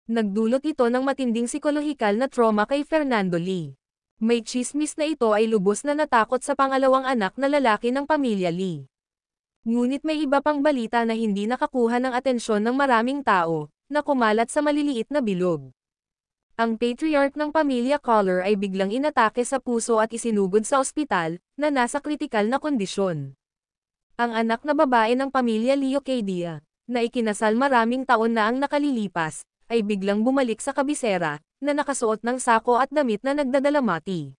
Nagdulot ito ng matinding psikolohikal na trauma kay Fernando Lee. May chismis na ito ay lubos na natakot sa pangalawang anak na lalaki ng pamilya Lee. Ngunit may iba pang balita na hindi nakakuha ng atensyon ng maraming tao, na kumalat sa maliliit na bilog. Ang patriarch ng pamilya Collar ay biglang inatake sa puso at isinugod sa ospital, na nasa kritikal na kondisyon. Ang anak na babae ng pamilya Leocadia, na ikinasal maraming taon na ang nakalilipas, ay biglang bumalik sa kabisera, na nakasuot ng sako at damit na nagdadalamati.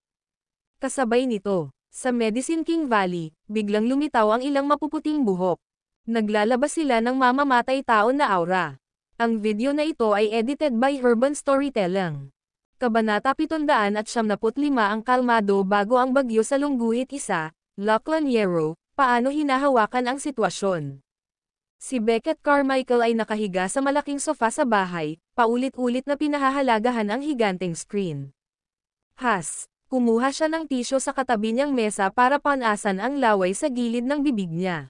Kasabay nito, sa Medicine King Valley, biglang lumitaw ang ilang mapuputing buhok. Naglalabas sila ng mamamatay taon na aura. Ang video na ito ay edited by Urban Storytelling. Kabanata 775 ang kalmado bago ang bagyo sa Lungguhit 1, Lachlan Yarrow, paano hinahawakan ang sitwasyon. Si Beckett Carmichael ay nakahiga sa malaking sofa sa bahay, paulit-ulit na pinahahalagahan ang higanteng screen. Kumuha siya ng tisyo sa katabi niyang mesa para panasan ang laway sa gilid ng bibig niya.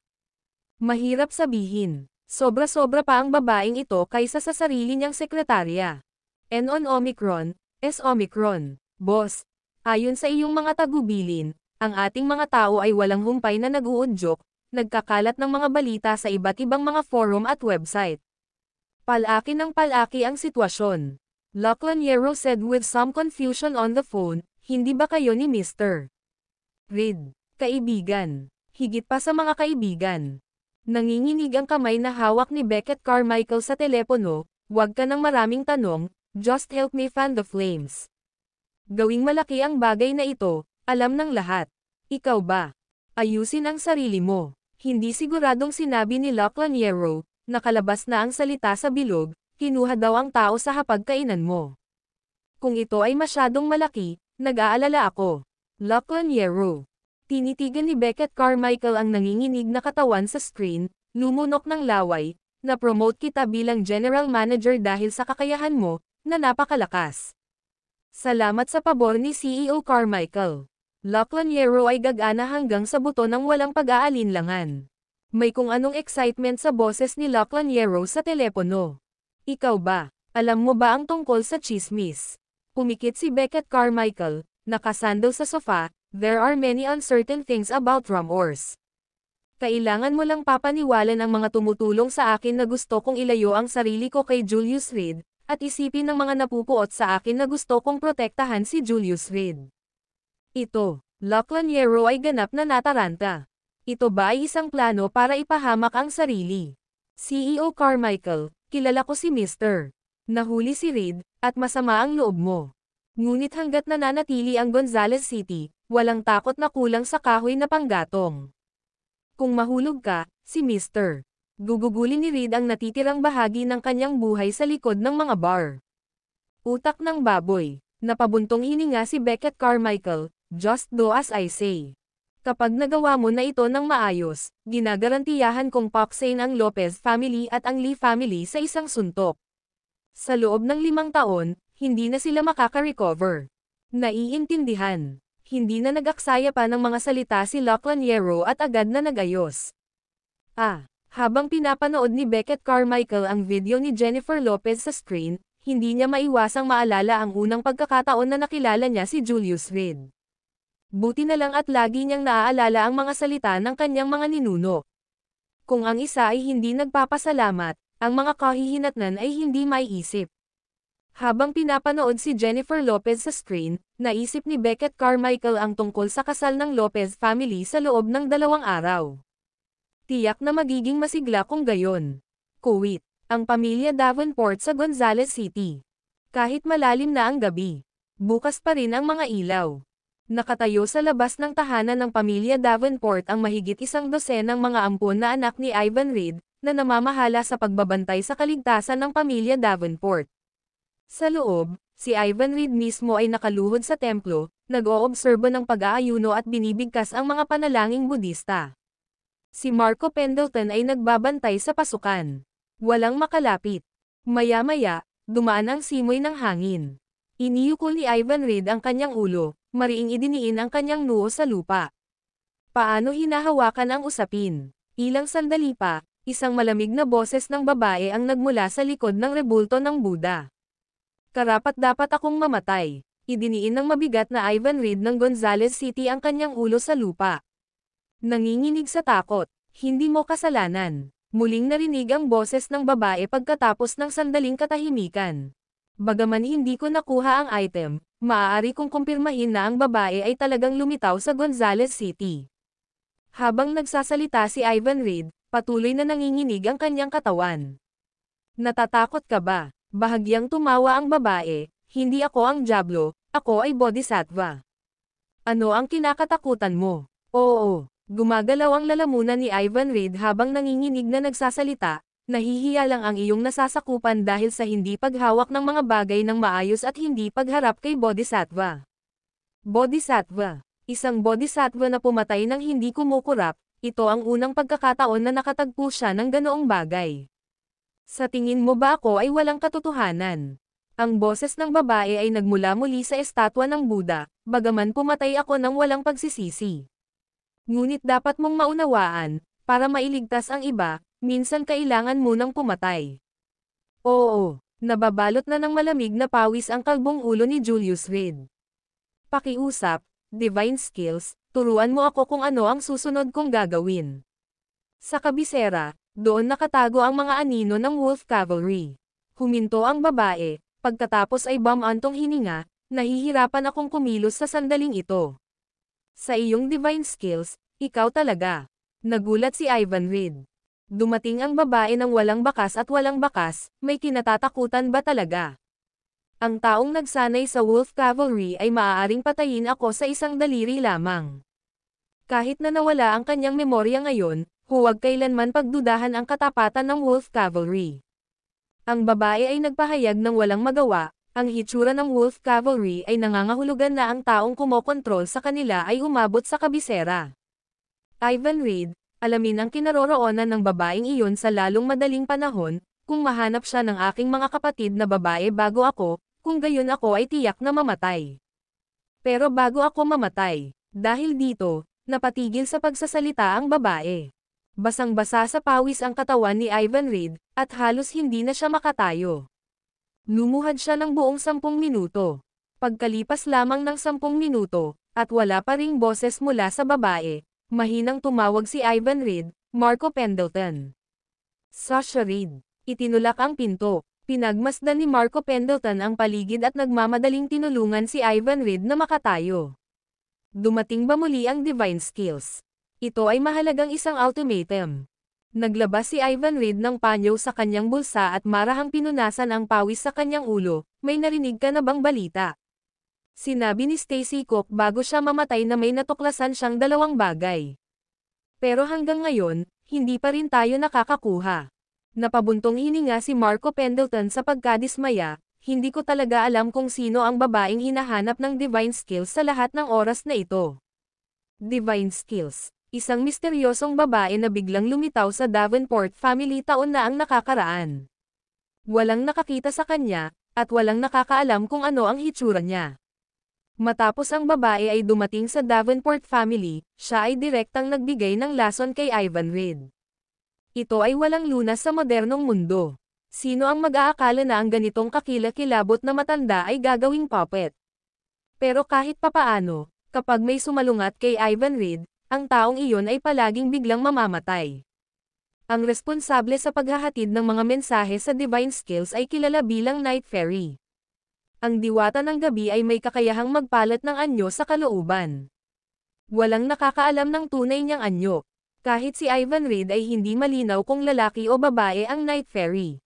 Mahirap sabihin, sobra-sobra pa ang babaeng ito kaysa sa sarili niyang sekretarya. On Omicron, Omicron, boss. Ayon sa iyong mga tagubilin, ang ating mga tao ay walang humpay na nag-uudyok, nagkakalat ng mga balita sa iba't ibang mga forum at website. Palaki ng palaki ang sitwasyon. Lachlan Yarrow said with some confusion on the phone, hindi ba kayo ni Mr. Reed, kaibigan? Higit pa sa mga kaibigan. Nanginginig ang kamay na hawak ni Beckett Carmichael sa telepono, huwag ka ng maraming tanong, just help me fan the flames. Gawing malaki ang bagay na ito, alam ng lahat. Ikaw ba? Ayusin ang sarili mo. Hindi siguradong sinabi ni Lachlan Yarrow, nakalabas na ang salita sa bilog, kinuha daw ang tao sa hapagkainan mo. Kung ito ay masyadong malaki, nag-aalala ako. Lachlan Yarrow. Tinitigan ni Beckett Carmichael ang nanginginig na katawan sa screen, lumunok ng laway, na-promote kita bilang general manager dahil sa kakayahan mo, na napakalakas. Salamat sa pabor ni CEO Carmichael. Lachlan Yarrow ay gagana hanggang sa buto ng walang pag-aalinlangan. May kung anong excitement sa boses ni Lachlan Yarrow sa telepono. Ikaw ba? Alam mo ba ang tungkol sa chismis? Pumikit si Beckett Carmichael, nakasandal sa sofa, there are many uncertain things about rumors. Kailangan mo lang papaniwalan ang mga tumutulong sa akin na gusto kong ilayo ang sarili ko kay Julius Reed, at isipin ng mga napupuot sa akin na gusto kong protektahan si Julius Reed. Ito, Lachlan Yarrow ay ganap na nataranta. Ito ba ay isang plano para ipahamak ang sarili? CEO Carmichael, kilala ko si Mr. Nahuli si Reed, at masama ang loob mo. Ngunit hanggat nananatili ang Gonzales City, walang takot na kulang sa kahoy na panggatong. Kung mahulog ka, si Mr. Gugugulin ni Reed ang natitirang bahagi ng kanyang buhay sa likod ng mga bar. Utak ng baboy. Napabuntong hininga si Beckett Carmichael, just do as I say. Kapag nagawa mo na ito ng maayos, ginagarantiyahan kong paksain ang Lopez family at ang Lee family sa isang suntok. Sa loob ng 5 taon, hindi na sila makaka-recover. Naiintindihan. Hindi na nag-aksaya pa ng mga salita si Lachlan Yarrow at agad na nag-ayos. Habang pinapanood ni Beckett Carmichael ang video ni Jennifer Lopez sa screen, hindi niya maiwasang maalala ang unang pagkakataon na nakilala niya si Julius Reed. Buti na lang at lagi niyang naaalala ang mga salita ng kanyang mga ninuno. Kung ang isa ay hindi nagpapasalamat, ang mga kahihinatnan ay hindi maiisip. Habang pinapanood si Jennifer Lopez sa screen, naisip ni Beckett Carmichael ang tungkol sa kasal ng Lopez family sa loob ng 2 araw. Tiyak na magiging masigla kung gayon. Kuwait, ang pamilya Davenport sa Gonzales City. Kahit malalim na ang gabi, bukas pa rin ang mga ilaw. Nakatayo sa labas ng tahanan ng pamilya Davenport ang mahigit 100 ng mga ampon na anak ni Ivan Reed, na namamahala sa pagbabantay sa kaligtasan ng pamilya Davenport. Sa loob, si Ivan Reed mismo ay nakaluhod sa templo, nag-oobserbo ng pag-aayuno at binibigkas ang mga panalangin Budista. Si Marco Pendleton ay nagbabantay sa pasukan. Walang makalapit. Maya-maya, dumaan ang simoy ng hangin. Iniyukol ni Ivan Reed ang kanyang ulo, mariing idiniin ang kanyang noo sa lupa. Paano hinahawakan ang usapin? Ilang sandali pa, isang malamig na boses ng babae ang nagmula sa likod ng rebulto ng Buddha. Karapat-dapat akong mamatay. Idiniin ng mabigat na Ivan Reed ng Gonzales City ang kanyang ulo sa lupa. Nanginginig sa takot, hindi mo kasalanan. Muling narinig ang boses ng babae pagkatapos ng sandaling katahimikan. Bagaman hindi ko nakuha ang item, maaari kong kumpirmahin na ang babae ay talagang lumitaw sa Gonzales City. Habang nagsasalita si Ivan Reed, patuloy na nanginginig ang kanyang katawan. Natatakot ka ba? Bahagyang tumawa ang babae, hindi ako ang Diablo, ako ay Bodhisattva. Ano ang kinakatakutan mo? Oo, gumagalaw ang lalamunan ni Ivan Reid habang nanginginig na nagsasalita, nahihiya lang ang iyong nasasakupan dahil sa hindi paghawak ng mga bagay ng maayos at hindi pagharap kay Bodhisattva. Bodhisattva. Isang bodhisattva na pumatay ng hindi kumukurap, ito ang unang pagkakataon na nakatagpo siya ng ganoong bagay. Sa tingin mo ba ako ay walang katotohanan? Ang boses ng babae ay nagmula muli sa estatwa ng Buddha, bagaman pumatay ako ng walang pagsisisi. Ngunit dapat mong maunawaan, para mailigtas ang iba, minsan kailangan munang pumatay. Oo, nababalot na ng malamig na pawis ang kalbong ulo ni Julius Reed. Pakiusap, divine skills, turuan mo ako kung ano ang susunod kong gagawin. Sa kabisera, doon nakatago ang mga anino ng Wolf Cavalry. Huminto ang babae, pagkatapos ay bumantong hininga, nahihirapan akong kumilos sa sandaling ito. Sa iyong divine skills, ikaw talaga. Nagulat si Ivan Reid. Dumating ang babae ng walang bakas at walang bakas, may kinatatakutan ba talaga? Ang taong nagsanay sa Wolf Cavalry ay maaaring patayin ako sa isang daliri lamang. Kahit na nawala ang kanyang memorya ngayon, huwag kailanman pagdudahan ang katapatan ng Wolf Cavalry. Ang babae ay nagpahayag ng walang magawa, ang hitsura ng Wolf Cavalry ay nangangahulugan na ang taong kumokontrol sa kanila ay umabot sa kabisera. Ivan Reid, alamin ang kinaroroonan ng babaeng iyon sa lalong madaling panahon, kung mahanap siya ng aking mga kapatid na babae bago ako, kung gayon ako ay tiyak na mamatay. Pero bago ako mamatay, dahil dito, napatigil sa pagsasalita ang babae. Basang-basa sa pawis ang katawan ni Ivan Reid, at halos hindi na siya makatayo. Lumuhad siya ng buong 10 minuto. Pagkalipas lamang ng 10 minuto, at wala pa ring boses mula sa babae, mahinang tumawag si Ivan Reid, Marco Pendleton. Sasha Reid. Itinulak ang pinto. Pinagmasdan ni Marco Pendleton ang paligid at nagmamadaling tinulungan si Ivan Reid na makatayo. Dumating ba muli ang divine skills? Ito ay mahalagang isang ultimatum. Naglabas si Ivan Reid ng panyo sa kanyang bulsa at marahang pinunasan ang pawis sa kanyang ulo, may narinig ka na bang balita? Sinabi ni Stacy Cook bago siya mamatay na may natuklasan siyang 2 bagay. Pero hanggang ngayon, hindi pa rin tayo nakakakuha. Napabuntong hininga si Marco Pendleton sa pagkadismaya, hindi ko talaga alam kung sino ang babaeng hinahanap ng divine skills sa lahat ng oras na ito. Divine skills. Isang misteryosong babae na biglang lumitaw sa Davenport family taon na ang nakakaraan. Walang nakakita sa kanya, at walang nakakaalam kung ano ang hitsura niya. Matapos ang babae ay dumating sa Davenport family, siya ay direktang nagbigay ng lason kay Ivan Reid. Ito ay walang lunas sa modernong mundo. Sino ang mag-aakala na ang ganitong kakilakilabot na matanda ay gagawing puppet? Pero kahit papaano, kapag may sumalungat kay Ivan Reid, ang taong iyon ay palaging biglang mamamatay. Ang responsable sa paghahatid ng mga mensahe sa divine skills ay kilala bilang Night Fairy. Ang diwata ng gabi ay may kakayahang magpalat ng anyo sa kalooban. Walang nakakaalam ng tunay niyang anyo. Kahit si Ivan Reid ay hindi malinaw kung lalaki o babae ang Night Fairy.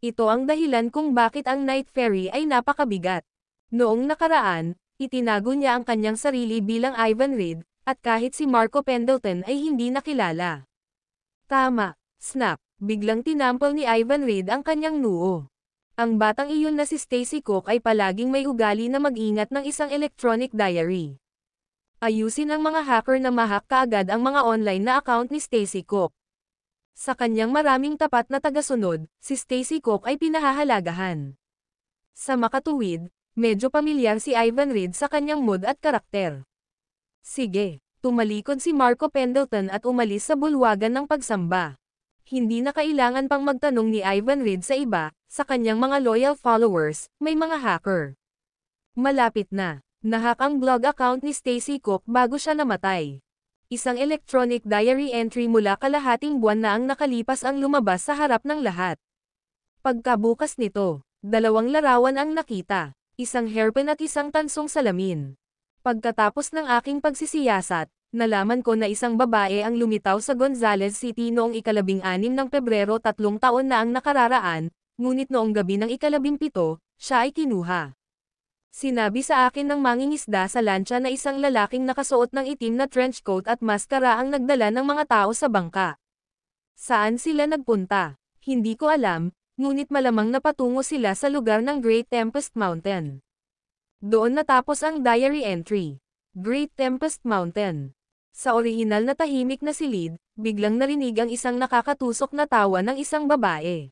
Ito ang dahilan kung bakit ang Night Fairy ay napakabigat. Noong nakaraan, itinago niya ang kanyang sarili bilang Ivan Reid, at kahit si Marco Pendleton ay hindi nakilala. Tama, snap, biglang tinampol ni Ivan Reid ang kanyang noo. Ang batang iyon na si Stacy Cook ay palaging may ugali na mag-ingat ng isang electronic diary. Ayusin ang mga hacker na ma-hack kaagad ang mga online na account ni Stacy Cook. Sa kanyang maraming tapat na tagasunod, si Stacy Cook ay pinahahalagahan. Sa makatuwid, medyo pamilyar si Ivan Reid sa kanyang mood at karakter. Sige, tumalikod si Marco Pendleton at umalis sa bulwagan ng pagsamba. Hindi na kailangan pang magtanong ni Ivan Reid sa iba, sa kanyang mga loyal followers, may mga hacker. Malapit na. Nahack ang blog account ni Stacy Cook bago siya namatay. Isang electronic diary entry mula kalahating buwan na ang nakalipas ang lumabas sa harap ng lahat. Pagkabukas nito, 2 larawan ang nakita, isang hairpin at isang tansong salamin. Pagkatapos ng aking pagsisiyasat, nalaman ko na isang babae ang lumitaw sa Gonzales City noong 16 ng Pebrero 3 taon na ang nakararaan, ngunit noong gabi ng ika-17, siya ay kinuha. Sinabi sa akin ng mangingisda sa lancha na isang lalaking nakasuot ng itim na trench coat at maskara ang nagdala ng mga tao sa bangka. Saan sila nagpunta? Hindi ko alam, ngunit malamang napatungo sila sa lugar ng Great Tempest Mountain. Doon natapos ang diary entry. Great Tempest Mountain. Sa orihinal na tahimik na silid, biglang narinig ang isang nakakatusok na tawa ng isang babae.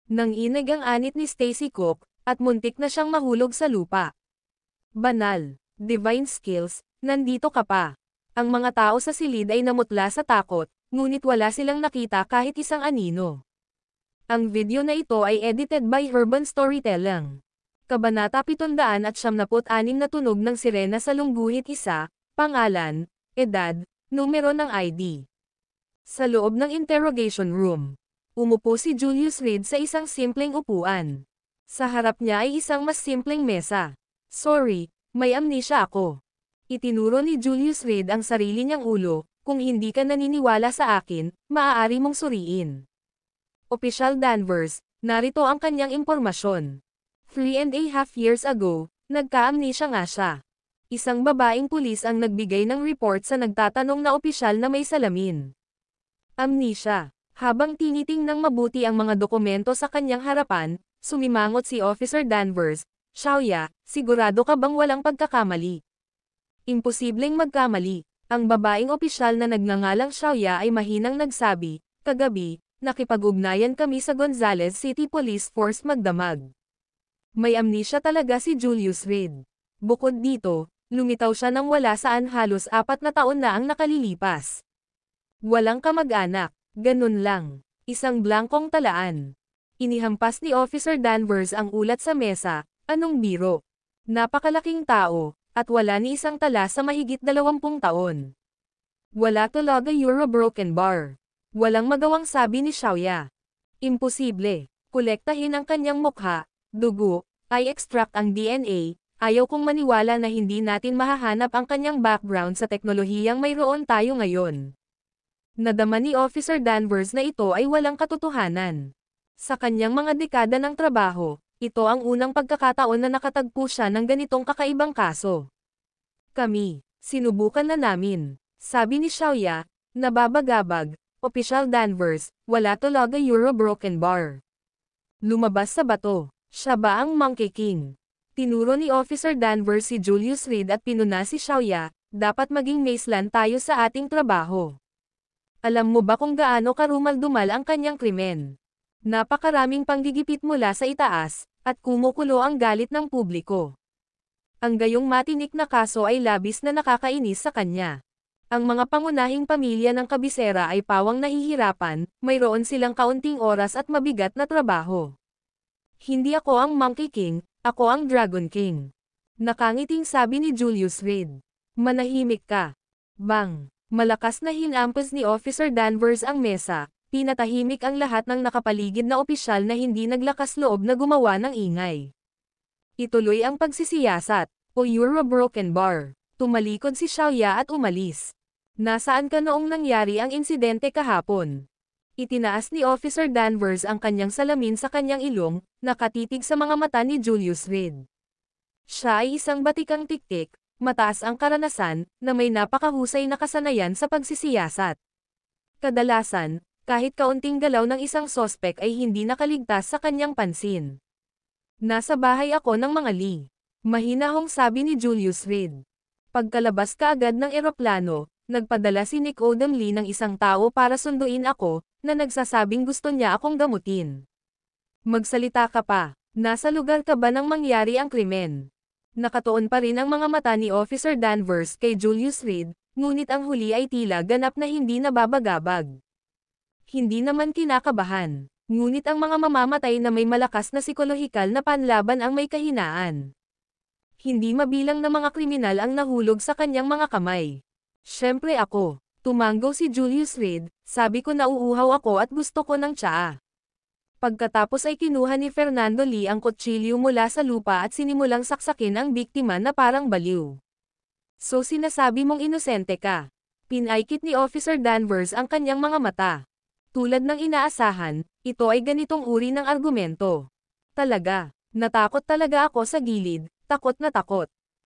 Nanginig ang anit ni Stacy Cook, at muntik na siyang mahulog sa lupa. Banal, divine skills, nandito ka pa. Ang mga tao sa silid ay namutla sa takot, ngunit wala silang nakita kahit isang anino. Ang video na ito ay edited by Urban Storytelling. Kabanata 776 na tunog ng sirena sa lungguhit isa, pangalan, edad, numero ng ID. Sa loob ng interrogation room, umupo si Julius Reed sa isang simpleng upuan. Sa harap niya ay isang mas simpleng mesa. Sorry, may amnesia ako. Itinuro ni Julius Reed ang sarili niyang ulo, kung hindi ka naniniwala sa akin, maaari mong suriin. Opisyal Danvers, narito ang kanyang impormasyon. 3.5 years ago, nagka-amnesia nga siya. Isang babaeng pulis ang nagbigay ng report sa nagtatanong na opisyal na may salamin. Amnesia. Habang tinitingnang mabuti ang mga dokumento sa kanyang harapan, sumimangot si Officer Danvers. Xiaoya, sigurado ka bang walang pagkakamali? Imposibleng magkamali. Ang babaeng opisyal na nagngangalang Xiaoya ay mahinang nagsabi, kagabi, nakipag-ugnayan kami sa Gonzales City Police Force magdamag. May amnesia talaga si Julius Reed. Bukod dito, lumitaw siya nang wala saan halos 4 na taon na ang nakalilipas. Walang kamag-anak, ganun lang. Isang blankong talaan. Inihampas ni Officer Danvers ang ulat sa mesa, anong biro? Napakalaking tao, at wala ni isang tala sa mahigit 20 taon. Wala talaga Euro-broken bar. Walang magawang sabi ni Xiaoya. Imposible. Kolektahin ang kanyang mukha, dugo, ay extract ang DNA, ayaw kong maniwala na hindi natin mahahanap ang kanyang background sa teknolohiyang mayroon tayo ngayon. Nadama ni Officer Danvers na ito ay walang katotohanan. Sa kanyang mga dekada ng trabaho, ito ang unang pagkakataon na nakatagpo siya ng ganitong kakaibang kaso. Kami, sinubukan na namin, sabi ni Xiaoya, nababagabag, Opisyal Danvers, wala talaga Euro-broken bar. Lumabas sa bato, siya ba ang Monkey King? Tinuro ni Officer Danvers si Julius Reed at pinuna si Xiaoya, dapat maging maislan tayo sa ating trabaho. Alam mo ba kung gaano karumal-dumal ang kanyang krimen? Napakaraming panggigipit mula sa itaas, at kumukulo ang galit ng publiko. Ang gayong matinik na kaso ay labis na nakakainis sa kanya. Ang mga pangunahing pamilya ng kabisera ay pawang nahihirapan, mayroon silang kaunting oras at mabigat na trabaho. Hindi ako ang Monkey King, ako ang Dragon King. Nakangiting sabi ni Julius Reed. Manahimik ka. Bang! Malakas na hinampas ni Officer Danvers ang mesa. Pinatahimik ang lahat ng nakapaligid na opisyal na hindi naglakas loob na gumawa ng ingay. Ituloy ang pagsisiyasat, o Euro-broken bar. Tumalikod si Xiaoya at umalis. Nasaan ka noong nangyari ang insidente kahapon? Itinaas ni Officer Danvers ang kanyang salamin sa kanyang ilong, nakatitig sa mga mata ni Julius Reed. Siya ay isang batikang tiktik, mataas ang karanasan, na may napakahusay na kasanayan sa pagsisiyasat. Kadalasan, kahit kaunting galaw ng isang sospek ay hindi nakaligtas sa kanyang pansin. Nasa bahay ako ng mga Lee. Mahinahong sabi ni Julius Reed. Pagkalabas kaagad ng eroplano, nagpadala si Nick Odom Lee ng isang tao para sunduin ako, na nagsasabing gusto niya akong gamutin. Magsalita ka pa, nasa lugar ka ba nang mangyari ang krimen? Nakatuon pa rin ang mga mata ni Officer Danvers kay Julius Reed, ngunit ang huli ay tila ganap na hindi nababagabag. Hindi naman kinakabahan, ngunit ang mga mamamatay na may malakas na psikolohikal na panlaban ang may kahinaan. Hindi mabilang na mga kriminal ang nahulog sa kanyang mga kamay. Siyempre ako, tumanggaw si Julius Reed, sabi ko na uuhaw ako at gusto ko ng tsaa. Pagkatapos ay kinuha ni Fernando Lee ang kutsilyo mula sa lupa at sinimulang saksakin ang biktima na parang baliw. So sinasabi mong inosente ka? Pinaikit ni Officer Danvers ang kanyang mga mata. Tulad ng inaasahan, ito ay ganitong uri ng argumento. Talaga, natakot talaga ako sa gilid, takot na takot.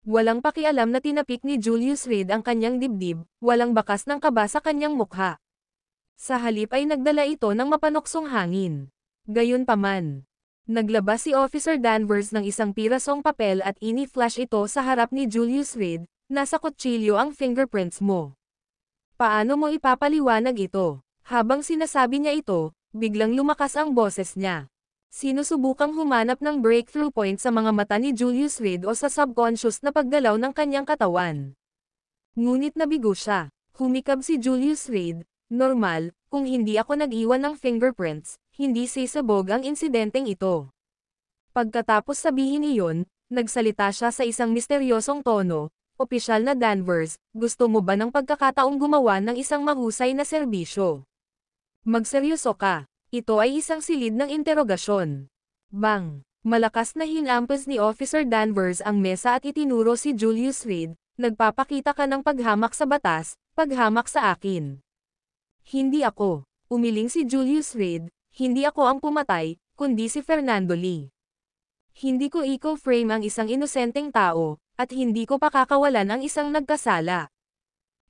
Walang pakialam na tinapik ni Julius Reed ang kanyang dibdib, walang bakas ng kaba sa kanyang mukha. Sa halip ay nagdala ito ng mapanuksong hangin. Gayunpaman, naglabas si Officer Danvers ng isang pirasong papel at ini-flash ito sa harap ni Julius Reed. Nasa kutsilyo ang fingerprints mo. Paano mo ipapaliwanag ito? Habang sinasabi niya ito, biglang lumakas ang boses niya. Sinusubukang humanap ng breakthrough point sa mga mata ni Julius Reed o sa subconscious na paggalaw ng kanyang katawan. Ngunit nabigo siya. Humikab si Julius Reed. Normal, kung hindi ako nag-iwan ng fingerprints, hindi sisabog ang insidenteng ito. Pagkatapos sabihin iyon, nagsalita siya sa isang misteryosong tono. Opisyal na Danvers, gusto mo ba ng pagkakataong gumawa ng isang mahusay na serbisyo? Magseryoso ka. Ito ay isang silid ng interogasyon. Bang! Malakas na hinampas ni Officer Danvers ang mesa at itinuro si Julius Reed. Nagpapakita ka ng paghamak sa batas, paghamak sa akin. Hindi ako. Umiling si Julius Reed. Hindi ako ang pumatay, kundi si Fernando Lee. Hindi ko eco-frame ang isang inosenteng tao, at hindi ko pakakawalan ang isang nagkasala.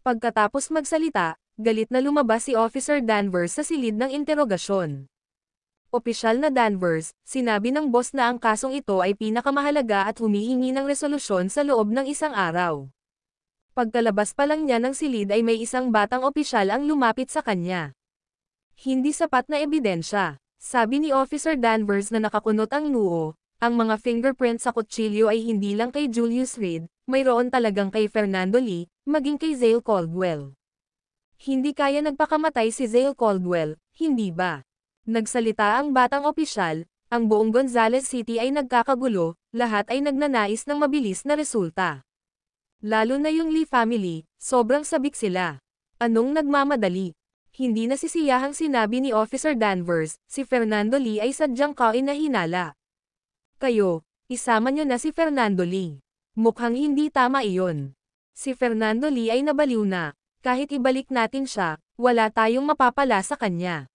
Pagkatapos magsalita, galit na lumabas si Officer Danvers sa silid ng interogasyon. Opisyal na Danvers, sinabi ng boss na ang kasong ito ay pinakamahalaga at humihingi ng resolusyon sa loob ng isang araw. Pagkalabas pa lang niya ng silid ay may isang batang opisyal ang lumapit sa kanya. Hindi sapat na ebidensya, sabi ni Officer Danvers na nakakunot ang noo. Ang mga fingerprints sa kutsilyo ay hindi lang kay Julius Reed, mayroon talagang kay Fernando Lee, maging kay Zale Caldwell. Hindi kaya nagpakamatay si Zale Caldwell, hindi ba? Nagsalita ang batang opisyal, ang buong Gonzales City ay nagkakagulo, lahat ay nagnanais ng mabilis na resulta. Lalo na yung Lee family, sobrang sabik sila. Anong nagmamadali? Hindi nasisiyahang sinabi ni Officer Danvers, si Fernando Lee ay sadyang kainahinala. Kayo, isama nyo na si Fernando Lee. Mukhang hindi tama iyon. Si Fernando Lee ay nabaliw na. Kahit ibalik natin siya, wala tayong mapapala sa kanya.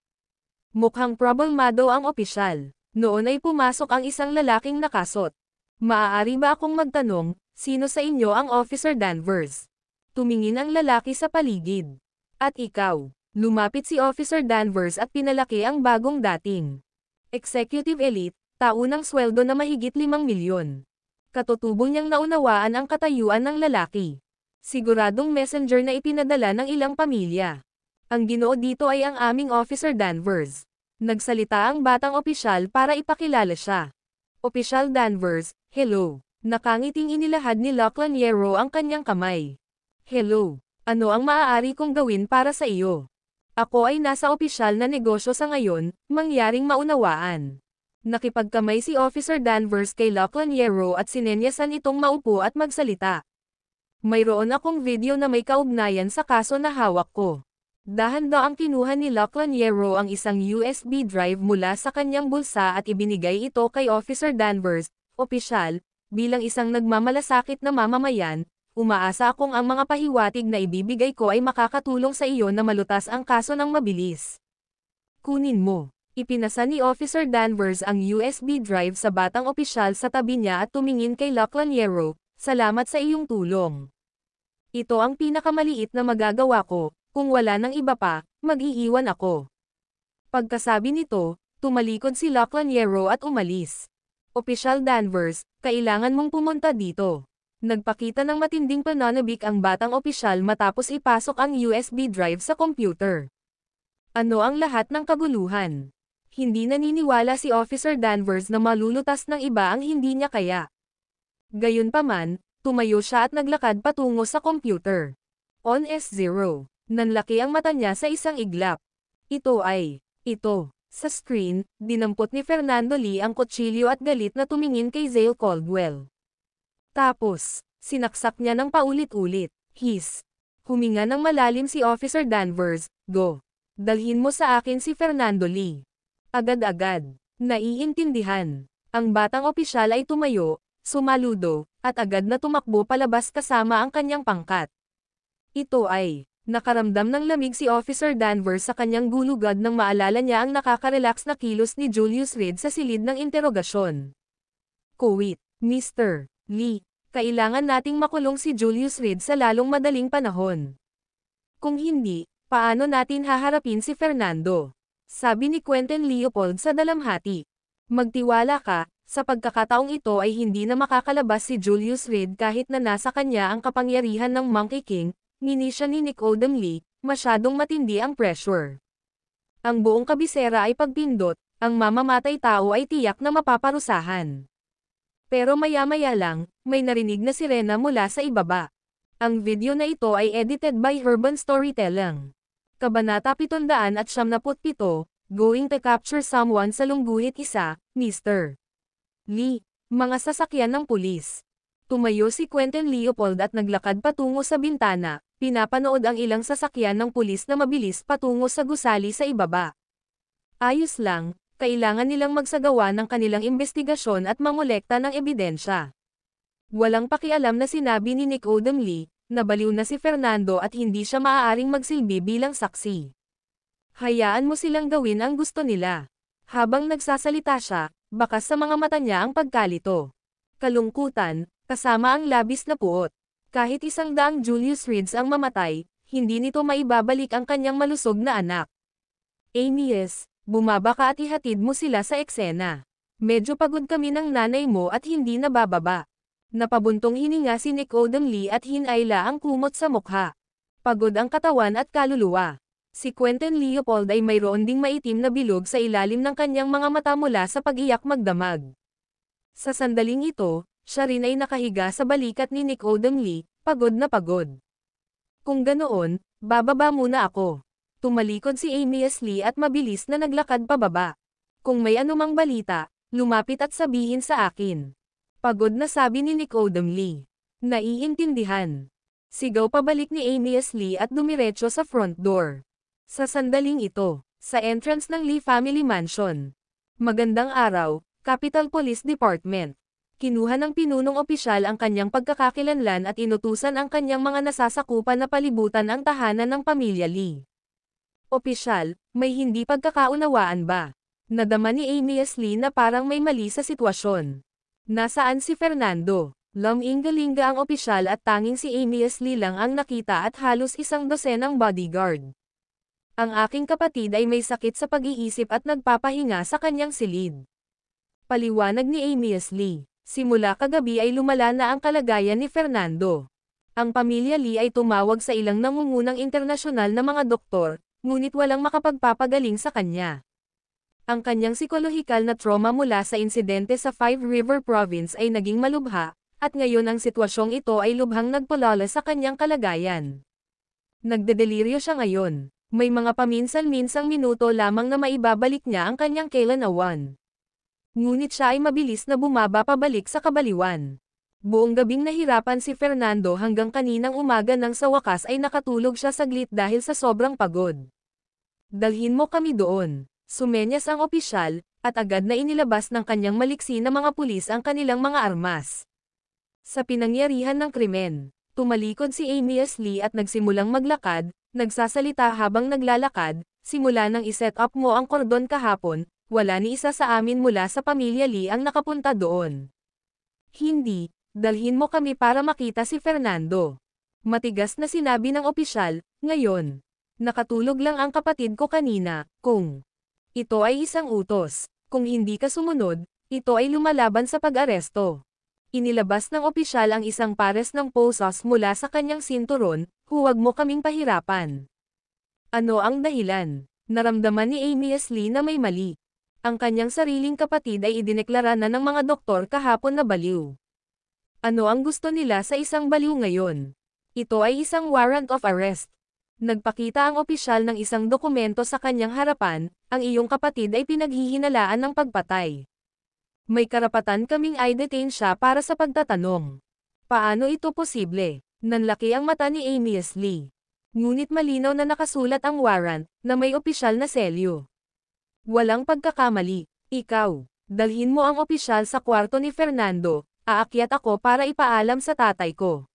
Mukhang problemado ang opisyal. Noon ay pumasok ang isang lalaking nakasot. Maaari ba akong magtanong, sino sa inyo ang Officer Danvers? Tumingin ang lalaki sa paligid. At ikaw, lumapit si Officer Danvers at pinalaki ang bagong dating executive elite, taunang sweldo na mahigit 5 milyon. Katutubo niyang naunawaan ang katayuan ng lalaki. Siguradong messenger na ipinadala ng ilang pamilya. Ang ginoo dito ay ang aming Officer Danvers. Nagsalita ang batang opisyal para ipakilala siya. Opisyal Danvers, hello. Nakangiting inilahad ni Lachlan Yero ang kanyang kamay. Hello. Ano ang maaari kong gawin para sa iyo? Ako ay nasa opisyal na negosyo sa ngayon, mangyaring maunawaan. Nakipagkamay si Officer Danvers kay Lachlan Yero at sinenyasan itong maupo at magsalita. Mayroon akong video na may kaugnayan sa kaso na hawak ko. Dahan-daang kinuha ni Lachlan Yero ang isang USB drive mula sa kanyang bulsa at ibinigay ito kay Officer Danvers. Opisyal, bilang isang nagmamalasakit na mamamayan, umaasa akong ang mga pahiwatig na ibibigay ko ay makakatulong sa iyo na malutas ang kaso ng mabilis. Kunin mo. Ipinasa ni Officer Danvers ang USB drive sa batang opisyal sa tabi niya at tumingin kay Lachlan Yero. Salamat sa iyong tulong. Ito ang pinakamaliit na magagawa ko, kung wala nang iba pa, mag-iiwan ako. Pagkasabi nito, tumalikod si Lachlan Yero at umalis. Opisyal Danvers, kailangan mong pumunta dito. Nagpakita ng matinding pananabik ang batang opisyal matapos ipasok ang USB drive sa computer. Ano ang lahat ng kaguluhan? Hindi naniniwala si Officer Danvers na malulutas ng iba ang hindi niya kaya. Gayunpaman, tumayo siya at naglakad patungo sa computer. On S0, nanlaki ang mata niya sa isang iglap. Ito. Sa screen, dinampot ni Fernando Lee ang kutsilyo at galit na tumingin kay Zale Caldwell. Tapos, sinaksak niya ng paulit-ulit. Huminga ng malalim si Officer Danvers, go. Dalhin mo sa akin si Fernando Lee. Agad-agad. Naiintindihan. Ang batang opisyal ay tumayo, sumaludo, at agad na tumakbo palabas kasama ang kanyang pangkat. Ito ay, Nakaramdam ng lamig si Officer Danvers sa kanyang gulugad nang maalala niya ang nakaka-relax na kilos ni Julius Reed sa silid ng interogasyon. Quote, Mr. Lee, kailangan nating makulong si Julius Reed sa lalong madaling panahon. Kung hindi, paano natin haharapin si Fernando? Sabi ni Quentin Leopold sa dalamhati. Magtiwala ka, sa pagkakataong ito ay hindi na makakalabas si Julius Reed kahit na nasa kanya ang kapangyarihan ng Monkey King, nginisya ni Nick Odom Lee, masyadong matindi ang pressure. Ang buong kabisera ay pagpindot, ang mamamatay tao ay tiyak na mapaparusahan. Pero maya-maya lang, may narinig na sirena mula sa ibaba. Ang video na ito ay edited by Urban Storytelling. Kabanata 777, Going to Capture Someone sa Lungguhit 1, Mr. Lee, mga sasakyan ng pulis. Tumayo si Quentin Leopold at naglakad patungo sa bintana, pinapanood ang ilang sasakyan ng pulis na mabilis patungo sa gusali sa ibaba. Ayos lang, kailangan nilang magsagawa ng kanilang investigasyon at mangolekta ng ebidensya. Walang pakialam na sinabi ni Nick Odom Lee, nabaliw na si Fernando at hindi siya maaaring magsilbi bilang saksi. Hayaan mo silang gawin ang gusto nila. Habang nagsasalita siya, bakas sa mga mata niya ang pagkalito. Kalungkutan, kasama ang labis na puot. Kahit 100 Julius Reeds ang mamatay, hindi nito maibabalik ang kanyang malusog na anak. Amias, bumaba ka at ihatid mo sila sa eksena. Medyo pagod kami ng nanay mo at hindi nabababa. Napabuntong hininga si Nick Odom Lee at hinayla ang kumot sa mukha. Pagod ang katawan at kaluluwa. Si Quentin Leopold ay mayroon ding maitim na bilog sa ilalim ng kanyang mga mata mula sa pag-iyak magdamag. Sa sandaling ito, siya rin ay nakahiga sa balikat ni Nick Odom Lee, pagod na pagod. Kung ganoon, bababa muna ako. Tumalikod si Amias Lee at mabilis na naglakad pababa. Kung may anumang balita, lumapit at sabihin sa akin. Pagod na sabi ni Nick Odom Lee. Naiintindihan. Sigaw pabalik ni Amias Lee at dumiretso sa front door. Sa sandaling ito, sa entrance ng Lee Family Mansion. Magandang araw, Capital Police Department. Kinuha ng pinunong opisyal ang kanyang pagkakakilanlan at inutusan ang kanyang mga nasasakupan na palibutan ang tahanan ng pamilya Lee. Opisyal, may hindi pagkakaunawaan ba? Nadama ni Amias Lee na parang may mali sa sitwasyon. Nasaan si Fernando? Laming-galinga ang opisyal at tanging si Amias Lee lang ang nakita at halos 100 ang bodyguard. Ang aking kapatid ay may sakit sa pag-iisip at nagpapahinga sa kanyang silid. Paliwanag ni Amias Lee. Simula kagabi ay lumala na ang kalagayan ni Fernando. Ang pamilya Lee ay tumawag sa ilang nangungunang internasyonal na mga doktor, ngunit walang makapagpapagaling sa kanya. Ang kanyang psikolohikal na trauma mula sa insidente sa Five River Province ay naging malubha, at ngayon ang sitwasyong ito ay lubhang nagpalala sa kanyang kalagayan. Nagdedeliryo siya ngayon. May mga paminsan-minsang minuto lamang na maibabalik niya ang kanyang kailanawan. Ngunit siya ay mabilis na bumaba pabalik sa kabaliwan. Buong gabing nahirapan si Fernando hanggang kaninang umaga nang sa wakas ay nakatulog siya saglit dahil sa sobrang pagod. Dalhin mo kami doon. Sumenyas ang opisyal, at agad na inilabas ng kanyang maliksi na mga pulis ang kanilang mga armas. Sa pinangyarihan ng krimen, tumalikod si Amias Lee at nagsimulang maglakad, nagsasalita habang naglalakad, simula nang iset up mo ang kordon kahapon, wala ni isa sa amin mula sa pamilya Lee ang nakapunta doon. Hindi, dalhin mo kami para makita si Fernando. Matigas na sinabi ng opisyal, ngayon. Nakatulog lang ang kapatid ko kanina, kung ito ay isang utos. Kung hindi ka sumunod, ito ay lumalaban sa pag-aresto. Inilabas ng opisyal ang isang pares ng posas mula sa kanyang sinturon, huwag mo kaming pahirapan. Ano ang dahilan? Naramdaman ni Amias Lee na may mali. Ang kanyang sariling kapatid ay idineklara na ng mga doktor kahapon na baliw. Ano ang gusto nila sa isang baliw ngayon? Ito ay isang warrant of arrest. Nagpakita ang opisyal ng isang dokumento sa kanyang harapan, ang iyong kapatid ay pinaghihinalaan ng pagpatay. May karapatan kaming i-detain siya para sa pagtatanong. Paano ito posible? Nanlaki ang mata ni Amias Lee. Ngunit malinaw na nakasulat ang warrant, na may opisyal na selyo. Walang pagkakamali. Ikaw, dalhin mo ang opisyal sa kwarto ni Fernando, aakyat ako para ipaalam sa tatay ko.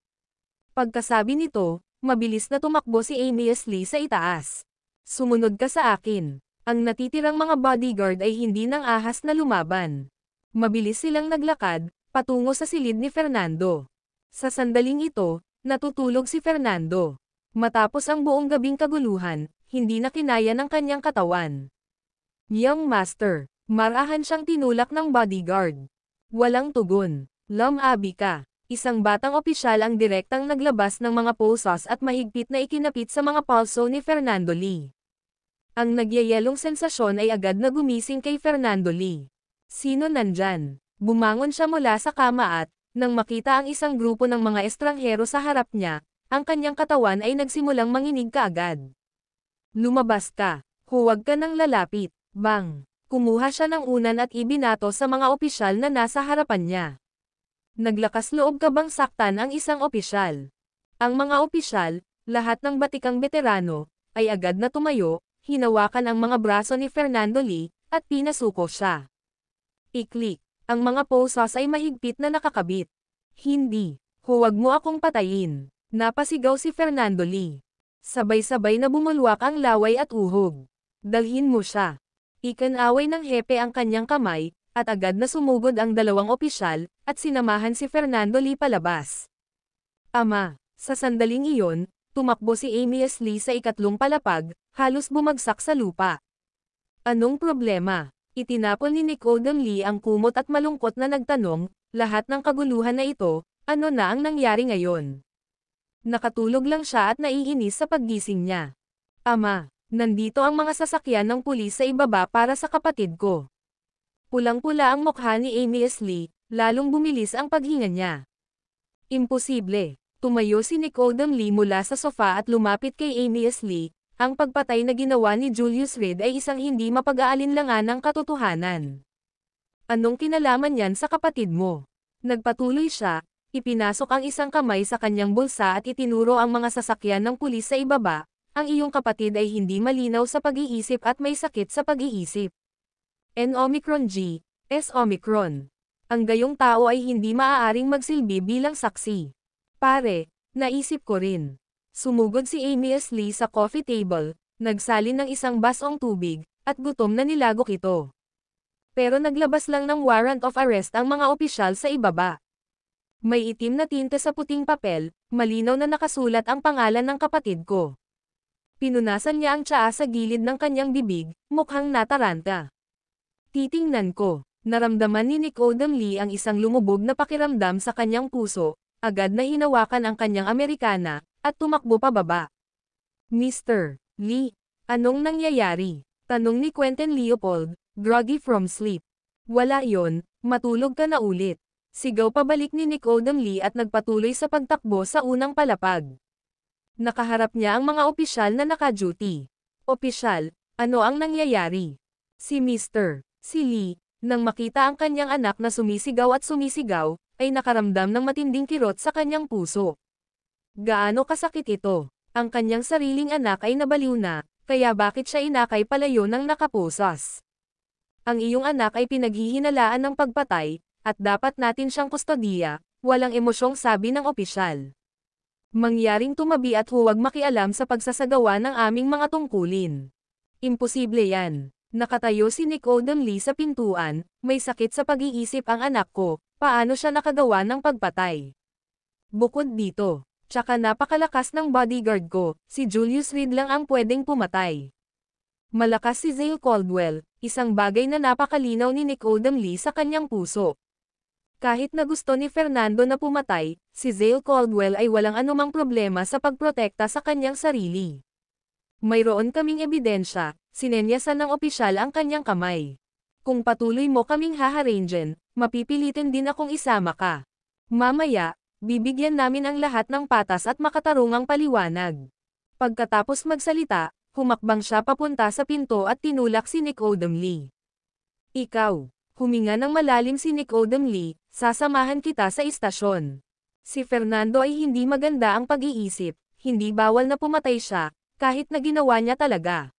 Pagkasabi nito, Mabilis na tumakbo si Amias Lee sa itaas. Sumunod ka sa akin. Ang natitirang mga bodyguard ay hindi nang ahas na lumaban. Mabilis silang naglakad, patungo sa silid ni Fernando. Sa sandaling ito, natutulog si Fernando. Matapos ang buong gabing kaguluhan, hindi na kinaya ng kanyang katawan. Young Master, marahan siyang tinulak ng bodyguard. Walang tugon. Lumabi ka. Isang batang opisyal ang direktang naglabas ng mga pulsos at mahigpit na ikinapit sa mga pulso ni Fernando Lee. Ang nagyayelong sensasyon ay agad na gumising kay Fernando Lee. Sino nandyan? Bumangon siya mula sa kama at, nang makita ang isang grupo ng mga estranghero sa harap niya, ang kanyang katawan ay nagsimulang manginig kaagad. Lumabas ka. Huwag ka nang lalapit. Bang! Kumuha siya ng unan at ibinato sa mga opisyal na nasa harapan niya. Naglakas loob ka bang saktan ang isang opisyal? Ang mga opisyal, lahat ng batikang veterano, ay agad na tumayo, hinawakan ang mga braso ni Fernando Lee, at pinasuko siya. I-click. Ang mga pulsos ay mahigpit na nakakabit. Hindi. Huwag mo akong patayin. Napasigaw si Fernando Lee. Sabay-sabay na bumulwak ang laway at uhog. Dalhin mo siya. Ikanaway ng hepe ang kanyang kamay, at agad na sumugod ang dalawang opisyal, at sinamahan si Fernando Lee palabas. Ama, sa sandaling iyon, tumakbo si Amias Lee sa ikatlong palapag, halos bumagsak sa lupa. Anong problema? Itinapon ni Nicodem Lee ang kumot at malungkot na nagtanong, lahat ng kaguluhan na ito, ano na ang nangyari ngayon? Nakatulog lang siya at naiinis sa paggising niya. Ama, nandito ang mga sasakyan ng pulis sa ibaba para sa kapatid ko. Pulang-pula ang mukha ni Amias Lee, lalong bumilis ang paghinga niya. Imposible. Tumayo si Nicodem Lee mula sa sofa at lumapit kay Amias Lee. Ang pagpatay na ginawa ni Julius Reed ay isang hindi mapag-aalinlangan ng katotohanan. Anong kinalaman niyan sa kapatid mo? Nagpatuloy siya, ipinasok ang isang kamay sa kanyang bulsa at itinuro ang mga sasakyan ng pulis sa ibaba. Ang iyong kapatid ay hindi malinaw sa pag-iisip at may sakit sa pag-iisip. N-Omicron G, S-Omicron. Ang gayong tao ay hindi maaaring magsilbi bilang saksi. Pare, naisip ko rin. Sumugod si Amias Lee sa coffee table, nagsalin ng isang basong tubig, at gutom na nilagok ito. Pero naglabas lang ng warrant of arrest ang mga opisyal sa ibaba. May itim na tinte sa puting papel, malinaw na nakasulat ang pangalan ng kapatid ko. Pinunasan niya ang tsaa sa gilid ng kanyang bibig, mukhang nataranta. Titingnan ko, naramdaman ni Nicodem Lee ang isang lumubog na pakiramdam sa kanyang puso, agad na hinawakan ang kanyang Amerikana, at tumakbo pababa. Mr. Lee, anong nangyayari? Tanong ni Quentin Leopold, groggy from sleep. Wala yon, matulog ka na ulit. Sigaw pabalik ni Nicodem Lee at nagpatuloy sa pagtakbo sa unang palapag. Nakaharap niya ang mga opisyal na naka-duty. Opisyal, ano ang nangyayari? Si Lee, nang makita ang kanyang anak na sumisigaw at sumisigaw, ay nakaramdam ng matinding kirot sa kanyang puso. Gaano kasakit ito? Ang kanyang sariling anak ay nabaliw na, kaya bakit siya inakay palayo ng nakapusas? Ang iyong anak ay pinaghihinalaan ng pagpatay, at dapat natin siyang kustodiya, walang emosyong sabi ng opisyal. Mangyaring tumabi at huwag makialam sa pagsasagawa ng aming mga tungkulin. Imposible yan. Nakatayo si Nicodem Lee sa pintuan, may sakit sa pag-iisip ang anak ko, paano siya nakagawa ng pagpatay? Bukod dito, tsaka napakalakas ng bodyguard ko, si Julius Reed lang ang pwedeng pumatay. Malakas si Zale Caldwell, isang bagay na napakalinaw ni Nicodem Lee sa kanyang puso. Kahit na gusto ni Fernando na pumatay, si Zale Caldwell ay walang anumang problema sa pagprotekta sa kanyang sarili. Mayroon kaming ebidensya, sinenyasan ng opisyal ang kanyang kamay. Kung patuloy mo kaming haharangen, mapipilitin din akong isama ka. Mamaya, bibigyan namin ang lahat ng patas at makatarungang paliwanag. Pagkatapos magsalita, humakbang siya papunta sa pinto at tinulak si Nicodem Lee. Ikaw, huminga ng malalim si Nicodem Lee, sasamahan kita sa istasyon. Si Fernando ay hindi maganda ang pag-iisip, hindi bawal na pumatay siya, kahit na ginawa niya talaga.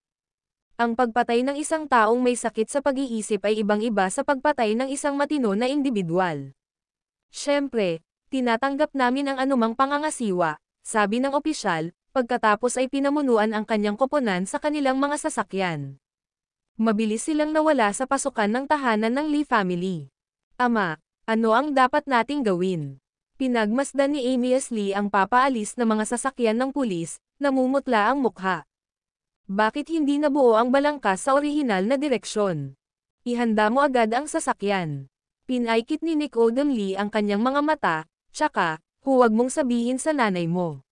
Ang pagpatay ng isang taong may sakit sa pag-iisip ay ibang-iba sa pagpatay ng isang matino na individual. Siyempre, tinatanggap namin ang anumang pangangasiwa, sabi ng opisyal, Pagkatapos ay pinamunuan ang kanyang koponan sa kanilang mga sasakyan. Mabilis silang nawala sa pasukan ng tahanan ng Lee family. Ama, ano ang dapat nating gawin? Pinagmasdan ni Amias Lee ang papaalis na mga sasakyan ng pulis, namumutla ang mukha. Bakit hindi nabuo ang balangkas sa orihinal na direksyon? Ihanda mo agad ang sasakyan. Pinaikit ni Nicodem Lee ang kanyang mga mata, tsaka, huwag mong sabihin sa nanay mo.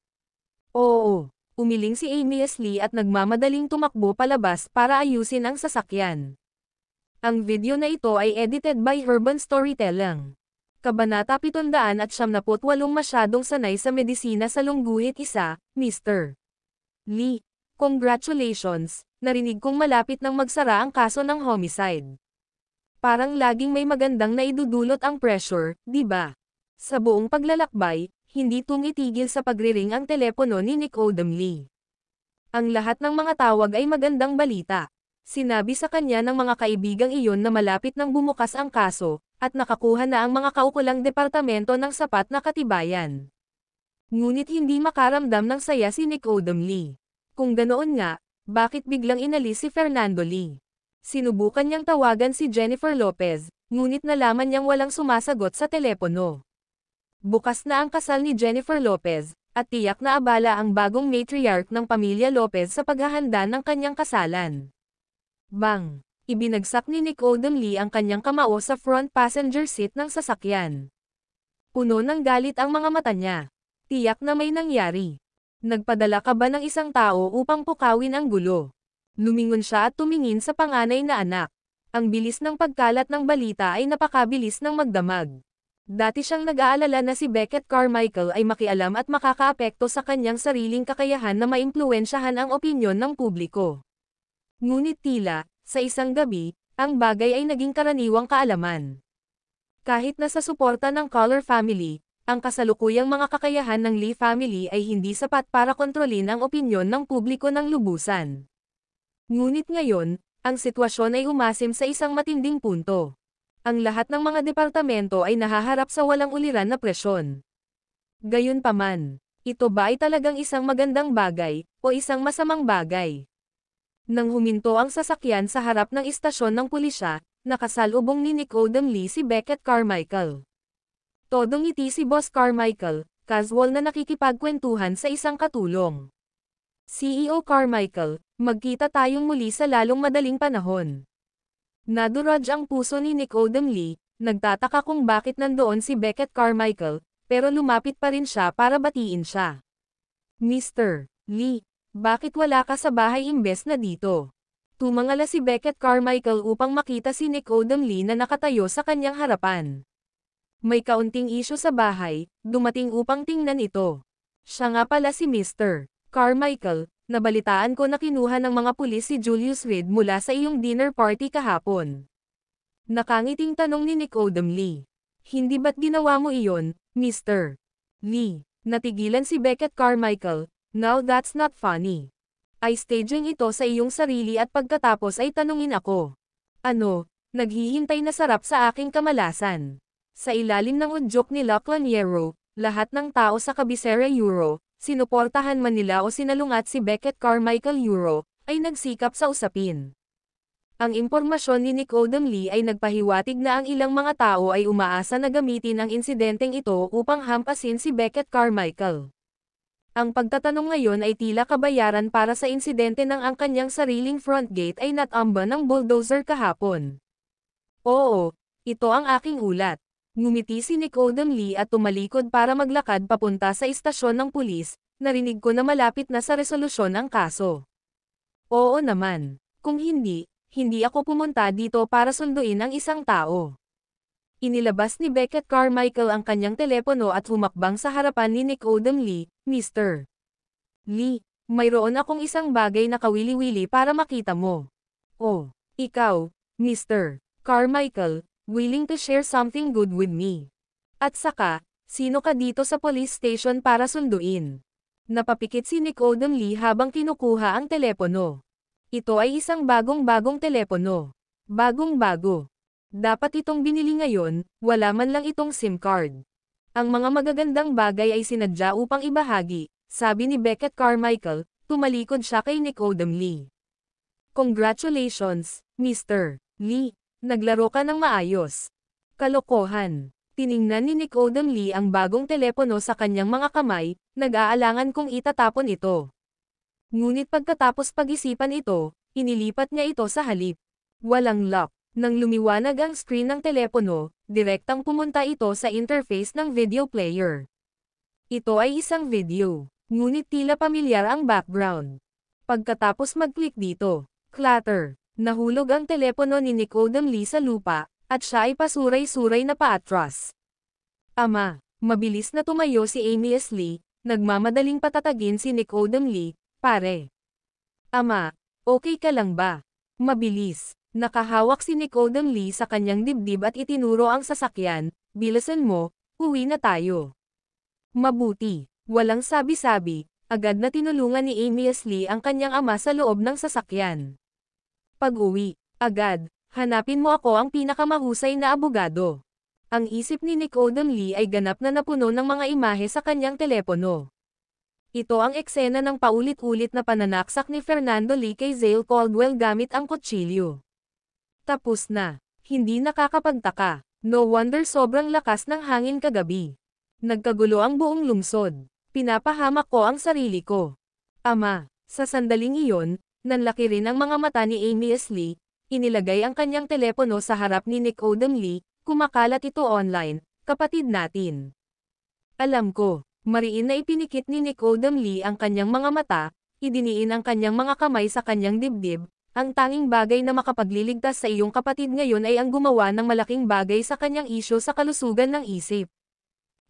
Oo, umiling si Amias Lee at nagmamadaling tumakbo palabas para ayusin ang sasakyan. Ang video na ito ay edited by Urban Storytelling. Kabanata 778 masyadong sanay sa medisina sa lungguhit isa, Mr. Lee. Congratulations, narinig kong malapit nang magsara ang kaso ng homicide. Parang laging may magandang naidudulot ang pressure, di ba? Sa buong paglalakbay, hindi tumitigil sa pagriring ang telepono ni Nicodem Lee. Ang lahat ng mga tawag ay magandang balita. Sinabi sa kanya ng mga kaibigang iyon na malapit nang bumukas ang kaso, at nakakuha na ang mga kaukulang departamento ng sapat na katibayan. Ngunit hindi makaramdam ng saya si Nicodem Lee. Kung ganoon nga, bakit biglang inalis si Fernando Lee? Sinubukan niyang tawagan si Jennifer Lopez, ngunit nalaman niyang walang sumasagot sa telepono. Bukas na ang kasal ni Jennifer Lopez, at tiyak na abala ang bagong matriarch ng pamilya Lopez sa paghahanda ng kanyang kasalan. Bang! Ibinagsak ni Nicodem Lee ang kanyang kamao sa front passenger seat ng sasakyan. Puno ng galit ang mga mata niya. Tiyak na may nangyari. Nagpadala ka ba ng isang tao upang pukawin ang gulo? Lumingon siya at tumingin sa panganay na anak. Ang bilis ng pagkalat ng balita ay napakabilis ng magdamag. Dati siyang nag-aalala na si Beckett Carmichael ay makialam at makakaapekto sa kanyang sariling kakayahan na maimpluwensyahan ang opinyon ng publiko. Ngunit tila, sa isang gabi, ang bagay ay naging karaniwang kaalaman. Kahit na sa suporta ng Color family, ang kasalukuyang mga kakayahan ng Lee family ay hindi sapat para kontrolin ang opinyon ng publiko ng lubusan. Ngunit ngayon, ang sitwasyon ay umasim sa isang matinding punto. Ang lahat ng mga departamento ay nahaharap sa walang uliran na presyon. Gayunpaman, ito ba ay talagang isang magandang bagay, o isang masamang bagay? Nang huminto ang sasakyan sa harap ng istasyon ng pulisya, nakasalubong ni Nicodem Lee si Beckett Carmichael. Todong ngiti si Boss Carmichael, casual na nakikipagkwentuhan sa isang katulong. CEO Carmichael, magkita tayong muli sa lalong madaling panahon. Naduraj ang puso ni Nicodem Lee, nagtataka kung bakit nandoon si Beckett Carmichael, pero lumapit pa rin siya para batiin siya. Mr. Lee, bakit wala ka sa bahay imbes na dito? Tumangala si Beckett Carmichael upang makita si Nicodem Lee na nakatayo sa kanyang harapan. May kaunting isyu sa bahay, dumating upang tingnan ito. Siya nga pala si Mr. Carmichael, nabalitaan ko na kinuha ng mga pulis si Julius Reed mula sa iyong dinner party kahapon. Nakangiting tanong ni Nicodem Lee. Hindi ba't ginawa mo iyon, Mr. Lee? Natigilan si Beckett Carmichael, now that's not funny. Ay staging ito sa iyong sarili at pagkatapos ay tanungin ako. Ano, naghihintay na sarap sa aking kamalasan. Sa ilalim ng udyok ni Lachlan Yero, lahat ng tao sa Cabecera Euro, sinuportahan man nila o sinalungat si Beckett Carmichael Euro, ay nagsikap sa usapin. Ang impormasyon ni Nicodem Lee ay nagpahiwatig na ang ilang mga tao ay umaasa na gamitin ang insidenteng ito upang hampasin si Beckett Carmichael. Ang pagtatanong ngayon ay tila kabayaran para sa insidente ng ang kanyang sariling front gate ay natamba ng bulldozer kahapon. Oo, ito ang aking ulat. Ngumiti si Nicodem Lee at tumalikod para maglakad papunta sa istasyon ng pulis, narinig ko na malapit na sa resolusyon ang kaso. Oo naman. Kung hindi, hindi ako pumunta dito para sunduin ang isang tao. Inilabas ni Beckett Carmichael ang kanyang telepono at humakbang sa harapan ni Nicodem Lee, Mr. Lee, mayroon akong isang bagay na kawili-wili para makita mo. Oh, ikaw, Mr. Carmichael, willing to share something good with me. At saka, sino ka dito sa police station para sunduin? Napapikit si Nicodem Lee habang kinukuha ang telepono. Ito ay isang bagong-bagong telepono. Bagong-bago. Dapat itong binili ngayon, wala man lang itong SIM card. Ang mga magagandang bagay ay sinadya upang ibahagi, Sabi ni Beckett Carmichael, tumalikod siya kay Nicodem Lee. Congratulations, Mr. Lee. Naglaro ka ng maayos. Kalokohan. Tiningnan ni Nicodem Lee ang bagong telepono sa kanyang mga kamay, nag-aalangan kung itatapon ito. Ngunit pagkatapos pag-isipan ito, inilipat niya ito sa halip. Walang lock. Nang lumiwanag ang screen ng telepono, direktang pumunta ito sa interface ng video player. Ito ay isang video, ngunit tila pamilyar ang background. Pagkatapos mag-click dito, clatter, nahulog ang telepono ni Nicodem Lee sa lupa, at siya ay pasuray-suray na paatras. Ama, mabilis na tumayo si Amy S. Lee, nagmamadaling patatagin si Nicodem Lee, pare. Ama, okay ka lang ba? Mabilis, nakahawak si Nicodem Lee sa kanyang dibdib at itinuro ang sasakyan, bilisan mo, uwi na tayo. Mabuti, walang sabi-sabi, agad na tinulungan ni Amy S. Lee ang kanyang ama sa loob ng sasakyan. Pag-uwi, agad, hanapin mo ako ang pinakamahusay na abogado. Ang isip ni Nicodem Lee ay ganap na napuno ng mga imahe sa kanyang telepono. Ito ang eksena ng paulit-ulit na pananaksak ni Fernando Lee kay Zale Caldwell gamit ang kutsilyo. Tapos na. Hindi nakakapagtaka. No wonder sobrang lakas ng hangin kagabi. Nagkagulo ang buong lungsod. Pinapahamak ko ang sarili ko. Ama, sa sandaling iyon, nanlaki rin ang mga mata ni Amy S. Lee. Inilagay ang kanyang telepono sa harap ni Nicodem Lee, kumakalat ito online, kapatid natin. Alam ko, mariin na ipinikit ni Nicodem Lee ang kanyang mga mata, idiniin ang kanyang mga kamay sa kanyang dibdib, ang tanging bagay na makapagliligtas sa iyong kapatid ngayon ay ang gumawa ng malaking bagay sa kanyang isyu sa kalusugan ng isip.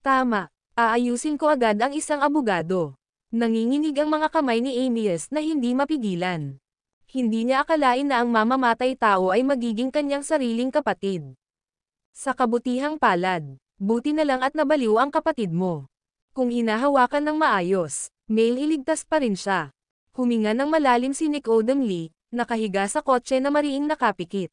Tama, aayusin ko agad ang isang abogado. Nanginginig ang mga kamay ni Amy S. na hindi mapigilan. Hindi niya akalain na ang mamamatay tao ay magiging kanyang sariling kapatid. Sa kabutihang palad, buti na lang at nabaliw ang kapatid mo. Kung hinahawakan ng maayos, may iligtas pa rin siya. Huminga ng malalim si Nicodem Lee, nakahiga sa kotse na mariing nakapikit.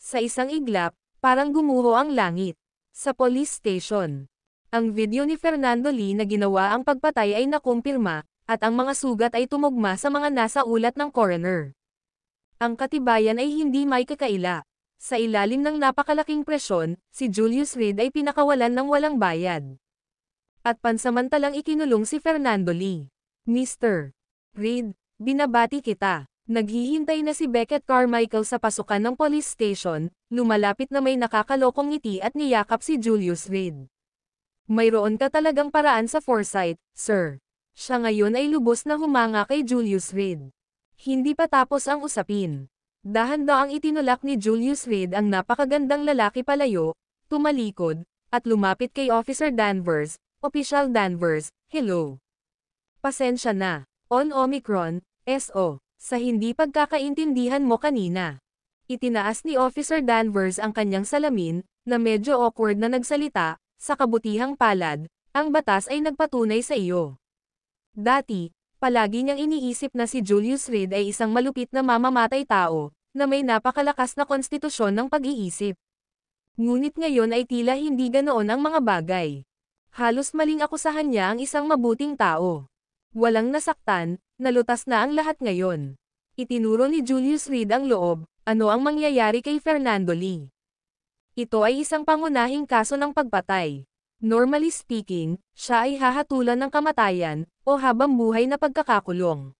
Sa isang iglap, parang gumuho ang langit. Sa police station, ang video ni Fernando Lee na ginawa ang pagpatay ay nakumpirma, at ang mga sugat ay tumugma sa mga nasa ulat ng coroner. Ang katibayan ay hindi may kakaila. Sa ilalim ng napakalaking presyon, si Julius Reed ay pinakawalan ng walang bayad. At pansamantalang ikinulong si Fernando Lee. Mr. Reed, binabati kita. Naghihintay na si Beckett Carmichael sa pasukan ng police station, lumalapit na may nakakalokong ngiti at niyakap si Julius Reed. Mayroon ka talagang paraan sa foresight, sir. Siya ngayon ay lubos na humanga kay Julius Reed. Hindi pa tapos ang usapin. Dahan-daang itinulak ni Julius Reed ang napakagandang lalaki palayo, tumalikod, at lumapit kay Officer Danvers, Official Danvers, hello. Pasensya na, on Omicron, SO, sa hindi pagkakaintindihan mo kanina. Itinaas ni Officer Danvers ang kanyang salamin, na medyo awkward na nagsalita, sa kabutihang palad, ang batas ay nagpatunay sa iyo. Dati, palagi niyang iniisip na si Julius Reed ay isang malupit na mamamatay tao, na may napakalakas na konstitusyon ng pag-iisip. Ngunit ngayon ay tila hindi ganoon ang mga bagay. Halos maling akusahan niya ang isang mabuting tao. Walang nasaktan, nalutas na ang lahat ngayon. Itinuro ni Julius Reed ang loob, ano ang mangyayari kay Fernando Lee. Ito ay isang pangunahing kaso ng pagpatay. Normally speaking, siya ay hahatulan ng kamatayan, o habang buhay na pagkakakulong.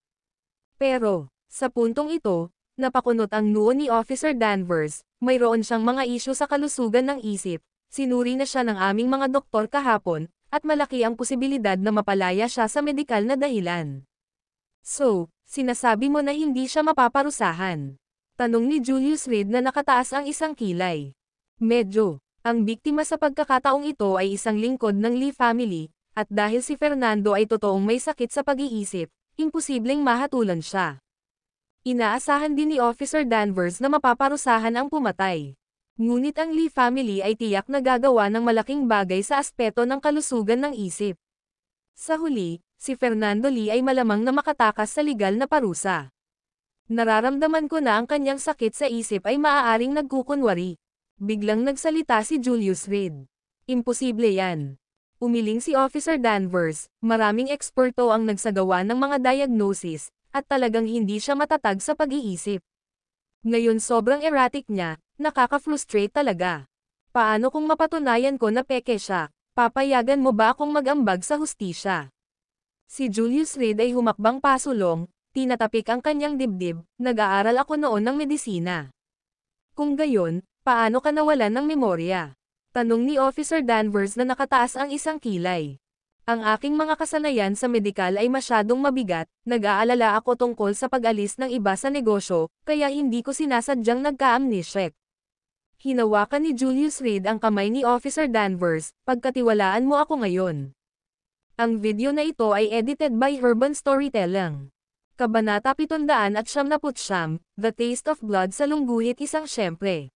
Pero, sa puntong ito, napakunot ang noo ni Officer Danvers, mayroon siyang mga isyu sa kalusugan ng isip, sinuri na siya ng aming mga doktor kahapon, at malaki ang posibilidad na mapalaya siya sa medikal na dahilan. So, sinasabi mo na hindi siya mapaparusahan? Tanong ni Julius Reed na nakataas ang isang kilay. Medyo. Ang biktima sa pagkakataong ito ay isang lingkod ng Lee family, at dahil si Fernando ay totoong may sakit sa pag-iisip, imposibleng mahatulan siya. Inaasahan din ni Officer Danvers na mapaparusahan ang pumatay. Ngunit ang Lee family ay tiyak na gagawa ng malaking bagay sa aspeto ng kalusugan ng isip. Sa huli, si Fernando Lee ay malamang na makatakas sa legal na parusa. Nararamdaman ko na ang kanyang sakit sa isip ay maaaring nagkukunwari. Biglang nagsalita si Julius Reed. Imposible yan. Umiling si Officer Danvers, maraming eksperto ang nagsagawa ng mga diagnosis, at talagang hindi siya matatag sa pag-iisip. Ngayon sobrang erratic niya, nakaka-frustrate talaga. Paano kung mapatunayan ko na peke siya? Papayagan mo ba akong mag-ambag sa hustisya? Si Julius Reed ay humakbang pasulong, tinatapik ang kanyang dibdib, nag-aaral ako noon ng medisina. Kung gayon, paano ka nawalan ng memorya? Tanong ni Officer Danvers na nakataas ang isang kilay. Ang aking mga kasanayan sa medikal ay masyadong mabigat, nag-aalala ako tungkol sa pag-alis ng iba sa negosyo, kaya hindi ko sinasadyang nagka-amnesiac. Hinawakan ni Julius Reed ang kamay ni Officer Danvers, pagkatiwalaan mo ako ngayon. Ang video na ito ay edited by Urban Storytelling. Kabanata 779, The Taste of Blood sa lungguhit isang syempre.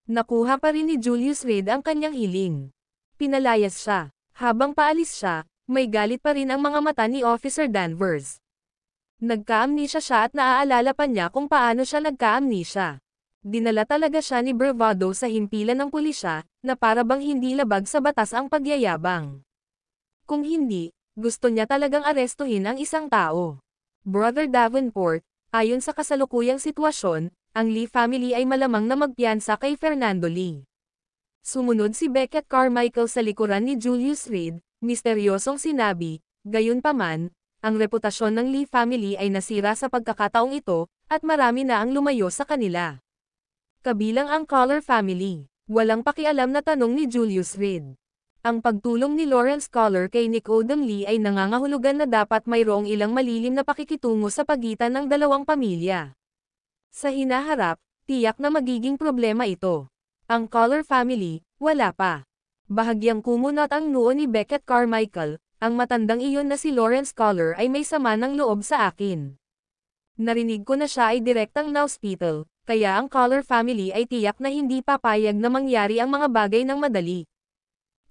Nakuha pa rin ni Julius Reed ang kanyang hiling. Pinalayas siya. Habang paalis siya, may galit pa rin ang mga mata ni Officer Danvers. Nagka-amnesia siya at naaalala pa niya kung paano siya nagka-amnesia. Dinala talaga siya ni Bravado sa himpilan ng pulisya, na para bang hindi labag sa batas ang pagyayabang. Kung hindi, gusto niya talagang arestuhin ang isang tao. Brother Davenport, ayon sa kasalukuyang sitwasyon, ang Lee family ay malamang na magpiyansa kay Fernando Lee. Sumunod si Beckett Carmichael sa likuran ni Julius Reed, misteryosong sinabi, gayunpaman, ang reputasyon ng Lee family ay nasira sa pagkakataong ito, at marami na ang lumayo sa kanila. Kabilang ang Collar family. Walang pakialam na tanong ni Julius Reed. Ang pagtulong ni Lawrence Collar kay Nicodem Lee ay nangangahulugan na dapat mayroong ilang malilim na pakikitungo sa pagitan ng dalawang pamilya. Sa hinaharap, tiyak na magiging problema ito. Ang Collar family, wala pa. Bahagyang kumunot ang noo ni Beckett Carmichael, ang matandang iyon na si Lawrence Collar ay may sama ng loob sa akin. Narinig ko na siya ay direktang na-hospital, kaya ang Collar family ay tiyak na hindi papayag na mangyari ang mga bagay ng madali.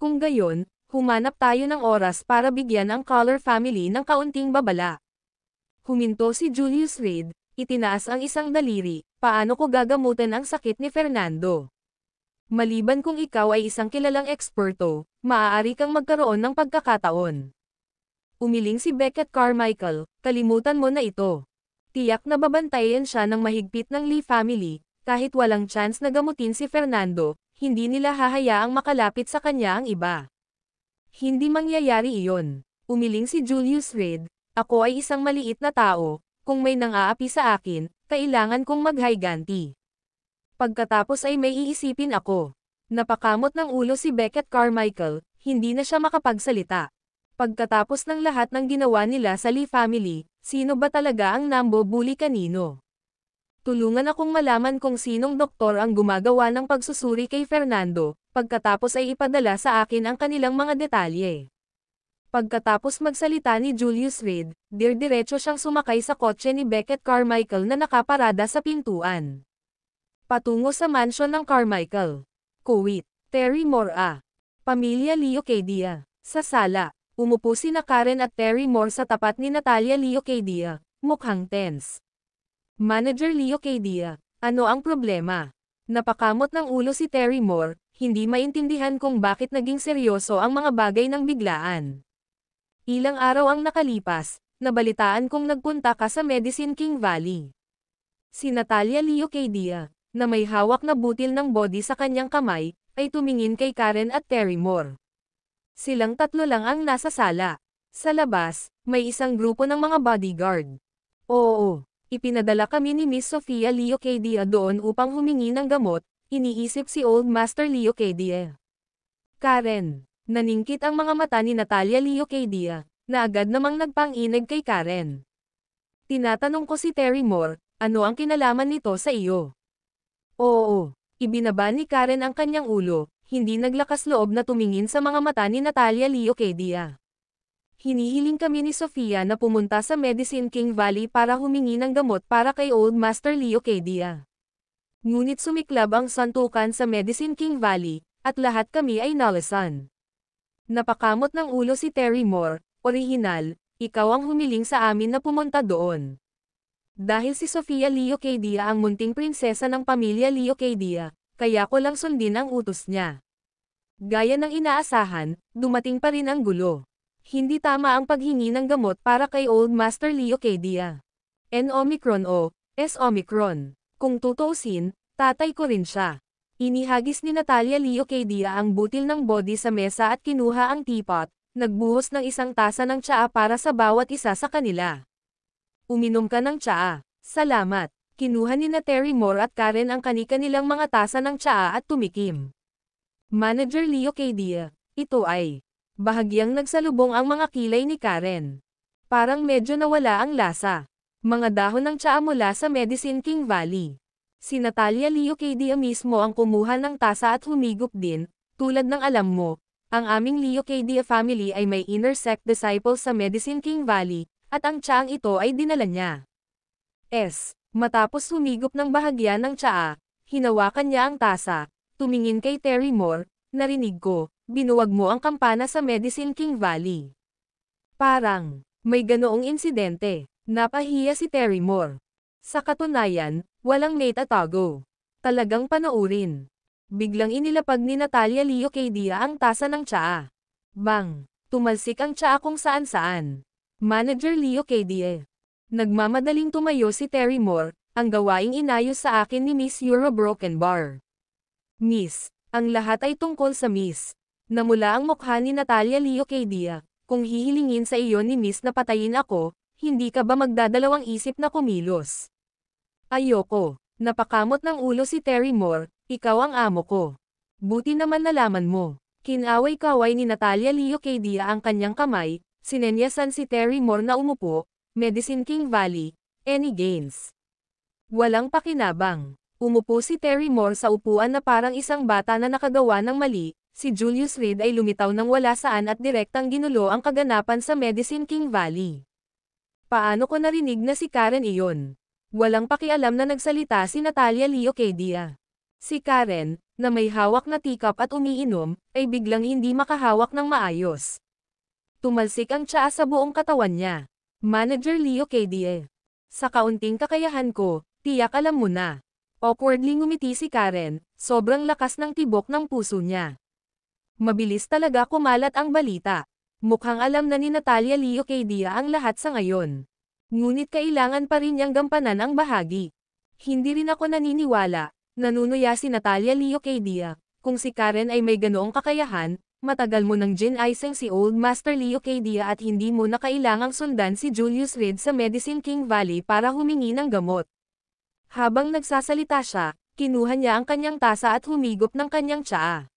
Kung gayon, humanap tayo ng oras para bigyan ang Collar family ng kaunting babala. Huminto si Julius Reed, itinaas ang isang daliri, paano ko gagamutin ang sakit ni Fernando? Maliban kung ikaw ay isang kilalang eksperto, maaari kang magkaroon ng pagkakataon. Umiling si Beckett Carmichael, kalimutan mo na ito. Tiyak na babantayan siya ng mahigpit ng Lee family, kahit walang chance na gamutin si Fernando, hindi nila hahayaang makalapit sa kanya ang iba. Hindi mangyayari iyon. Umiling si Julius Reed, ako ay isang maliit na tao, kung may nang-aapi sa akin, kailangan kong maghiganti. Pagkatapos ay may iisipin ako. Napakamot ng ulo si Beckett Carmichael, hindi na siya makapagsalita. Pagkatapos ng lahat ng ginawa nila sa Lee family, sino ba talaga ang nambubuli kanino? Tulungan akong malaman kung sinong doktor ang gumagawa ng pagsusuri kay Fernando, pagkatapos ay ipadala sa akin ang kanilang mga detalye. Pagkatapos magsalita ni Julius Reed, diretso siyang sumakay sa kotse ni Beckett Carmichael na nakaparada sa pintuan. Patungo sa mansyon ng Carmichael. Kuwait, Terry Moore Pamilya Leocadia. Sa sala, umupo sina Karen at Terry Moore sa tapat ni Natalia Leocadia, mukhang tense. Manager Leocadia, ano ang problema? Napakamot ng ulo si Terry Moore, hindi maintindihan kung bakit naging seryoso ang mga bagay ng biglaan. Ilang araw ang nakalipas, nabalitaan kong nagpunta ka sa Medicine King Valley. Si Natalia Leocadia, na may hawak na butil ng body sa kanyang kamay, ay tumingin kay Karen at Terry Moore. Silang tatlo lang ang nasa sala. Sa labas, may isang grupo ng mga bodyguard. Oo, ipinadala kami ni Miss Sofia Leocadia doon upang humingi ng gamot, iniisip si Old Master Leocadia. Karen. Naningkit ang mga mata ni Natalia Leocadia, na agad namang nagpang-inig kay Karen. Tinatanong ko si Terry Moore, ano ang kinalaman nito sa iyo? Oo, ibinaba ni Karen ang kanyang ulo, hindi naglakas loob na tumingin sa mga mata ni Natalia Leocadia. Hinihiling kami ni Sofia na pumunta sa Medicine King Valley para humingi ng gamot para kay Old Master Leocadia. Ngunit sumiklab ang santukan sa Medicine King Valley, at lahat kami ay nalasan. Napakamot ng ulo si Terry Moore, orihinal, ikaw ang humiling sa amin na pumunta doon. Dahil si Sofia Leocadia ang munting prinsesa ng pamilya Leocadia, kaya ko lang sundin ang utos niya. Gaya ng inaasahan, dumating pa rin ang gulo. Hindi tama ang paghingi ng gamot para kay Old Master Leocadia. N-Omicron o S-Omicron. Kung tutuusin, tatay ko rin siya. Inihagis ni Natalia Leocadia ang butil ng body sa mesa at kinuha ang teapot, nagbuhos ng isang tasa ng tsaa para sa bawat isa sa kanila. Uminom ka ng tsaa. Salamat. Kinuha ni na Terry Moore at Karen ang kani-kanilang mga tasa ng tsaa at tumikim. Manager Leocadia, ito ay. Bahagyang nagsalubong ang mga kilay ni Karen. Parang medyo nawala ang lasa. Mga dahon ng tsaa mula sa Medicine King Valley. Si Natalia Leocadia mismo ang kumuha ng tasa at humigop din, tulad ng alam mo, ang aming Leocadia family ay may inner sect disciples sa Medicine King Valley, at ang tsaang ito ay dinala niya. Matapos humigop ng bahagya ng tsaa, hinawakan niya ang tasa, tumingin kay Terry Moore, narinig ko, binuwag mo ang kampana sa Medicine King Valley. Parang, may ganoong insidente, napahiya si Terry Moore. Sa katunayan, walang naitatago. Talagang panoorin. Biglang inilapag ni Natalia Leocadia ang tasa ng tsaa. Bang! Tumalsik ang tsaa kung saan-saan. Manager Leocadia. Nagmamadaling tumayo si Terry Moore, ang gawaing inayos sa akin ni Miss Euro Broken Bar. Miss, ang lahat ay tungkol sa Miss. Namula ang mukha ni Natalia Leocadia, kung hihilingin sa iyo ni Miss na patayin ako, hindi ka ba magdadalawang isip na kumilos? Ayoko. Napakamot ng ulo si Terry Moore, ikaw ang amo ko. Buti naman nalaman mo. Kinaway-kaway ni Natalia Leocadia ang kanyang kamay, sinenyasan si Terry Moore na umupo, Medicine King Valley, any gains. Walang pakinabang. Umupo si Terry Moore sa upuan na parang isang bata na nakagawa ng mali, si Julius Reed ay lumitaw ng wala saan at direktang ginulo ang kaganapan sa Medicine King Valley. Paano ko narinig na si Karen iyon? Walang pakialam na nagsalita si Natalia Leocadia. Si Karen, na may hawak na teacup at umiinom, ay biglang hindi makahawak ng maayos. Tumalsik ang tsaa sa buong katawan niya. Manager Leocadia. Sa kaunting kakayahan ko, tiyak alam mo na. Awkwardly ngumiti si Karen, sobrang lakas ng tibok ng puso niya. Mabilis talaga kumalat ang balita. Mukhang alam na ni Natalia Leocadia ang lahat sa ngayon. Ngunit kailangan pa rin niyang gampanan ang bahagi. Hindi rin ako naniniwala, nanunuya si Natalia Leocadia, kung si Karen ay may ganoong kakayahan, matagal mo nang gin-icing si Old Master Leocadia at hindi mo na kailangang sundan si Julius Reed sa Medicine King Valley para humingi ng gamot. Habang nagsasalita siya, kinuha niya ang kanyang tasa at humigop ng kanyang tsaa.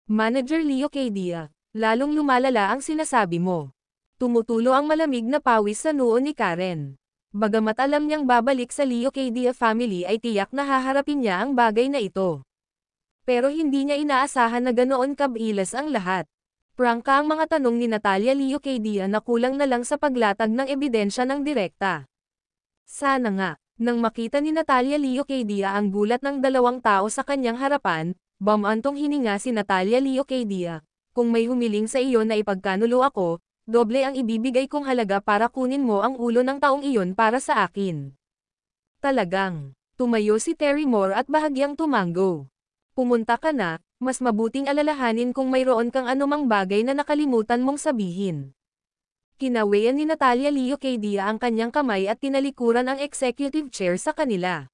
Manager Leocadia, lalong lumalala ang sinasabi mo. Tumutulo ang malamig na pawis sa noo ni Karen. Bagamat alam niyang babalik sa Leocadia family ay tiyak na haharapin niya ang bagay na ito. Pero hindi niya inaasahan na ganoon kabilas ang lahat. Prangka ang mga tanong ni Natalia Leocadia na kulang na lang sa paglatag ng ebidensya ng direkta. Sana nga. Nang makita ni Natalia Leocadia ang gulat ng dalawang tao sa kanyang harapan, bumantong hininga si Natalia Leocadia. Kung may humiling sa iyo na ipagkanulo ako, doble ang ibibigay kong halaga para kunin mo ang ulo ng taong iyon para sa akin. Talagang, tumayo si Terry Moore at bahagyang tumango. Pumunta ka na, mas mabuting alalahanin kung mayroon kang anumang bagay na nakalimutan mong sabihin. Kinawayan ni Natalia Leocadia ang kanyang kamay at tinalikuran ang executive chair sa kanila.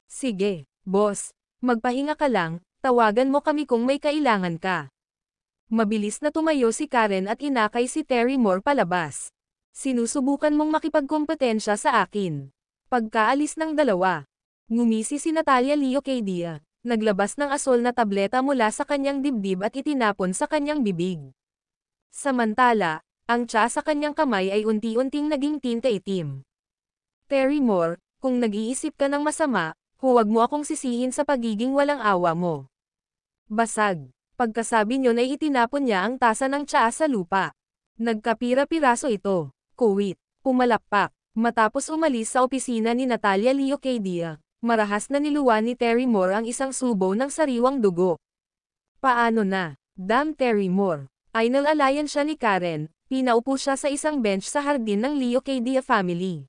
Sige, boss, magpahinga ka lang, tawagan mo kami kung may kailangan ka. Mabilis na tumayo si Karen at inakay si Terry Moore palabas. Sinusubukan mong makipagkompetensya sa akin. Pagkaalis ng dalawa, ngumisi si Natalia Leocadia, naglabas ng asol na tableta mula sa kanyang dibdib at itinapon sa kanyang bibig. Samantala, ang tsaa sa kanyang kamay ay unti-unting naging tinta itim. Terry Moore, kung nag-iisip ka ng masama, huwag mo akong sisihin sa pagiging walang awa mo. Basag. Pagkasabi niyo ay itinapon niya ang tasa ng tsaa sa lupa. Nagkapira-piraso ito. Kuwit. Pumalakpak. Matapos umalis sa opisina ni Natalia Leocadia, marahas na niluwa ni Terry Moore ang isang subo ng sariwang dugo. Paano na? Damn Terry Moore. Ainal-alayan siya ni Karen. Pinaupo siya sa isang bench sa hardin ng Leocadia family.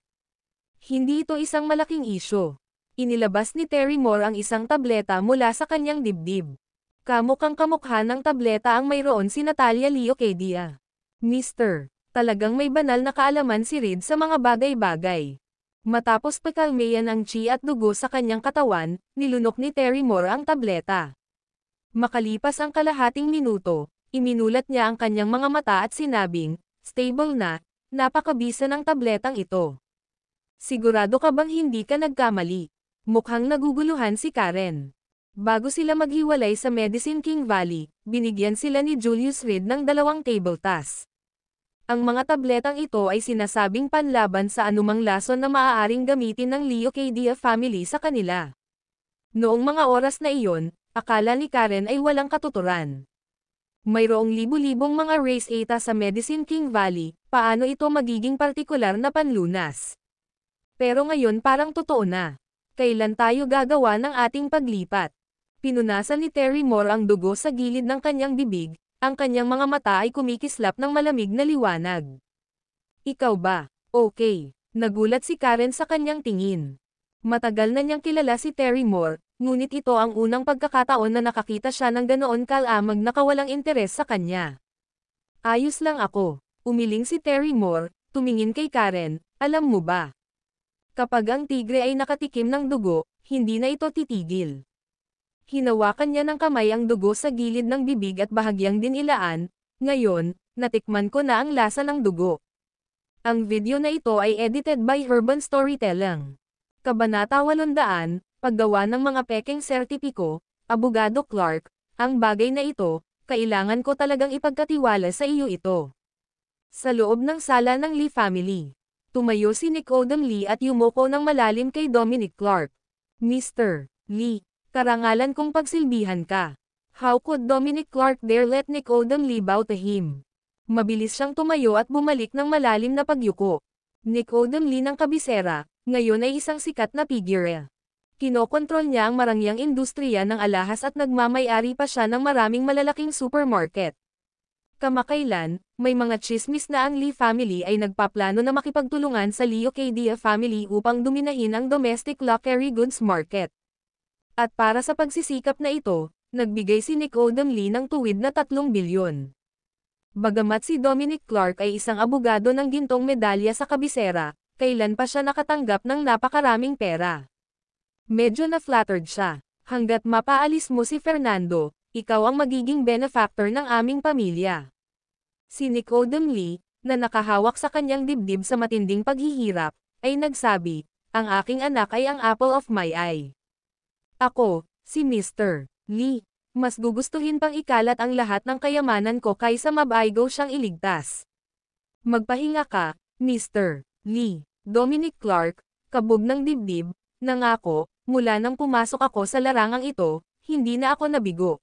Hindi ito isang malaking isyo. Inilabas ni Terry Moore ang isang tableta mula sa kanyang dibdib. Kamukhang kamukha ng tableta ang mayroon si Natalia Leocadia. Mister, talagang may banal na kaalaman si Reed sa mga bagay-bagay. Matapos pakalmayan ang chi at dugo sa kanyang katawan, nilunok ni Terry Moore ang tableta. Makalipas ang kalahating minuto, iminulat niya ang kanyang mga mata at sinabing, "Stable na, napakabisa ng tabletang ito. Sigurado ka bang hindi ka nagkamali?" Mukhang naguguluhan si Karen. Bago sila maghiwalay sa Medicine King Valley, binigyan sila ni Julius Reed ng 2 table task. Ang mga tabletang ito ay sinasabing panlaban sa anumang lason na maaaring gamitin ng Leocadia family sa kanila. Noong mga oras na iyon, akala ni Karen ay walang katuturan. Mayroong libu-libong mga race eta sa Medicine King Valley, paano ito magiging partikular na panlunas? Pero ngayon parang totoo na. Kailan tayo gagawa ng ating paglipat? Pinunasan ni Terry Moore ang dugo sa gilid ng kanyang bibig, ang kanyang mga mata ay kumikislap ng malamig na liwanag. Ikaw ba? Okay. Nagulat si Karen sa kanyang tingin. Matagal na niyang kilala si Terry Moore, ngunit ito ang unang pagkakataon na nakakita siya ng ganoon kalamag na kawalang interes sa kanya. Ayos lang ako. Umiling si Terry Moore, tumingin kay Karen, alam mo ba? Kapag ang tigre ay nakatikim ng dugo, hindi na ito titigil. Hinawakan niya ng kamay ang dugo sa gilid ng bibig at bahagyang dinilaan, ngayon, natikman ko na ang lasa ng dugo. Ang video na ito ay edited by Urban Storytelling. Kabanata 800, Paggawa ng mga pekeng sertipiko, Abogado Clark, ang bagay na ito, kailangan ko talagang ipagkatiwala sa iyo ito. Sa loob ng sala ng Lee family. Tumayo si Nicodem Lee at yumuko ng malalim kay Dominic Clark. Mr. Lee, karangalan kong pagsilbihan ka. How could Dominic Clark dare let Nicodem Lee bow to him? Mabilis siyang tumayo at bumalik ng malalim na pagyuko. Nicodem Lee ng kabisera, ngayon ay isang sikat na figure. Kinokontrol niya ang marangyang industriya ng alahas at nagmamay-ari pa siya ng maraming malalaking supermarket. Kamakailan, may mga chismis na ang Lee family ay nagpaplano na makipagtulungan sa Leocadia family upang dominahin ang domestic luxury goods market. At para sa pagsisikap na ito, nagbigay si Nicodem Lee ng tuwid na 3 bilyon. Bagamat si Dominic Clark ay isang abogado ng gintong medalya sa kabisera, kailan pa siya nakatanggap ng napakaraming pera. Medyo na-flattered siya. Hanggat mapaalis mo si Fernando, ikaw ang magiging benefactor ng aming pamilya. Si Nicodem Lee, na nakahawak sa kanyang dibdib sa matinding paghihirap, ay nagsabi, ang aking anak ay ang apple of my eye. Ako, si Mr. Lee, mas gugustuhin pang ikalat ang lahat ng kayamanan ko kaysa mabaigo siyang iligtas. Magpahinga ka, Mr. Lee. Dominic Clark, kabog ng dibdib, nangako, mula nang pumasok ako sa larangang ito, hindi na ako nabigo.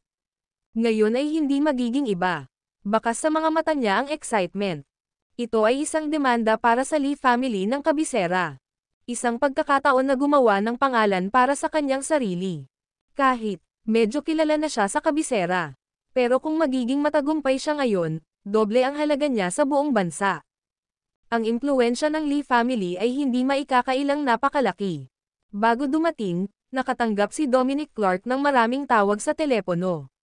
Ngayon ay hindi magiging iba. Bakas sa mga mata niya ang excitement. Ito ay isang demanda para sa Lee family ng kabisera. Isang pagkakataon na gumawa ng pangalan para sa kanyang sarili. Kahit, medyo kilala na siya sa kabisera. Pero kung magiging matagumpay siya ngayon, doble ang halaga niya sa buong bansa. Ang impluwensya ng Lee family ay hindi maikakailang napakalaki. Bago dumating, nakatanggap si Dominic Clark ng maraming tawag sa telepono.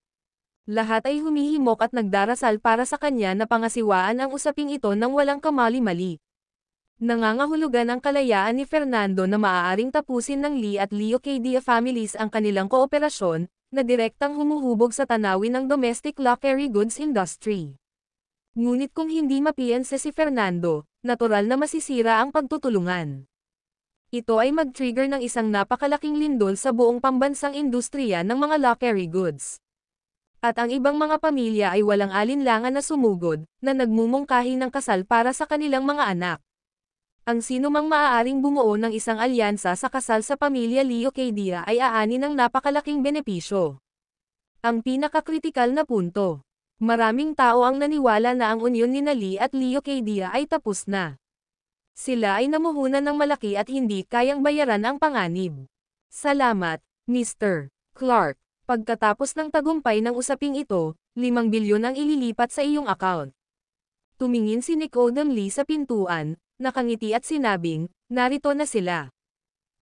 Lahat ay humihimok at nagdarasal para sa kanya na pangasiwaan ang usaping ito nang walang kamali-mali. Nangangahulugan ang kalayaan ni Fernando na maaaring tapusin ng Lee at Leocadia families ang kanilang kooperasyon, na direktang humuhubog sa tanawin ng domestic luxury goods industry. Ngunit kung hindi mapiyansa si Fernando, natural na masisira ang pagtutulungan. Ito ay mag-trigger ng isang napakalaking lindol sa buong pambansang industriya ng mga luxury goods. At ang ibang mga pamilya ay walang alinlangan na sumugod, na nagmumungkahi ng kasal para sa kanilang mga anak. Ang sinumang maaaring bumuo ng isang alyansa sa kasal sa pamilya Leocadia ay aani ng napakalaking benepisyo. Ang pinakakritikal na punto. Maraming tao ang naniwala na ang unyon ni Lee at Leocadia ay tapos na. Sila ay namuhunan ng malaki at hindi kayang bayaran ang panganib. Salamat, Mr. Clark. Pagkatapos ng tagumpay ng usaping ito, 5 bilyon ang ililipat sa iyong account. Tumingin si Nicodem Lee sa pintuan, nakangiti at sinabing, narito na sila.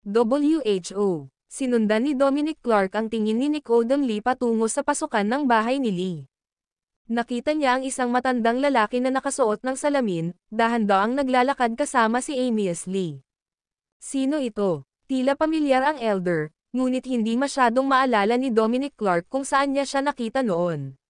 WHO. Sinundan ni Dominic Clark ang tingin ni Nicodem Lee patungo sa pasukan ng bahay ni Lee. Nakita niya ang isang matandang lalaki na nakasuot ng salamin, dahan-daang naglalakad kasama si Amias Lee. Sino ito? Tila pamilyar ang elder, ngunit hindi masyadong maalala ni Dominic Clark kung saan niya siya nakita noon.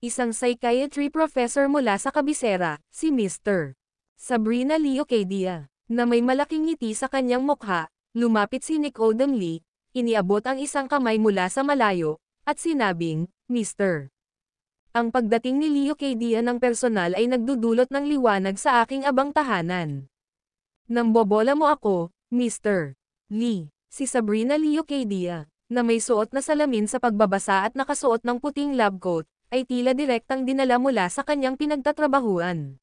Isang psychiatry professor mula sa kabisera, si Mr. Sabrina Lee Ocadia, na may malaking ngiti sa kanyang mukha. Lumapit si Nicodem Lee, iniabot ang isang kamay mula sa malayo, at sinabing, Mr. Ang pagdating ni Lee Ocadia ng personal ay nagdudulot ng liwanag sa aking abang tahanan. Nambobola mo ako, Mr. Lee. Si Sabrina Lee Ocadia, na may suot na salamin sa pagbabasa at nakasuot ng puting lab coat, ay tila direktang dinala mula sa kanyang pinagtatrabahuan.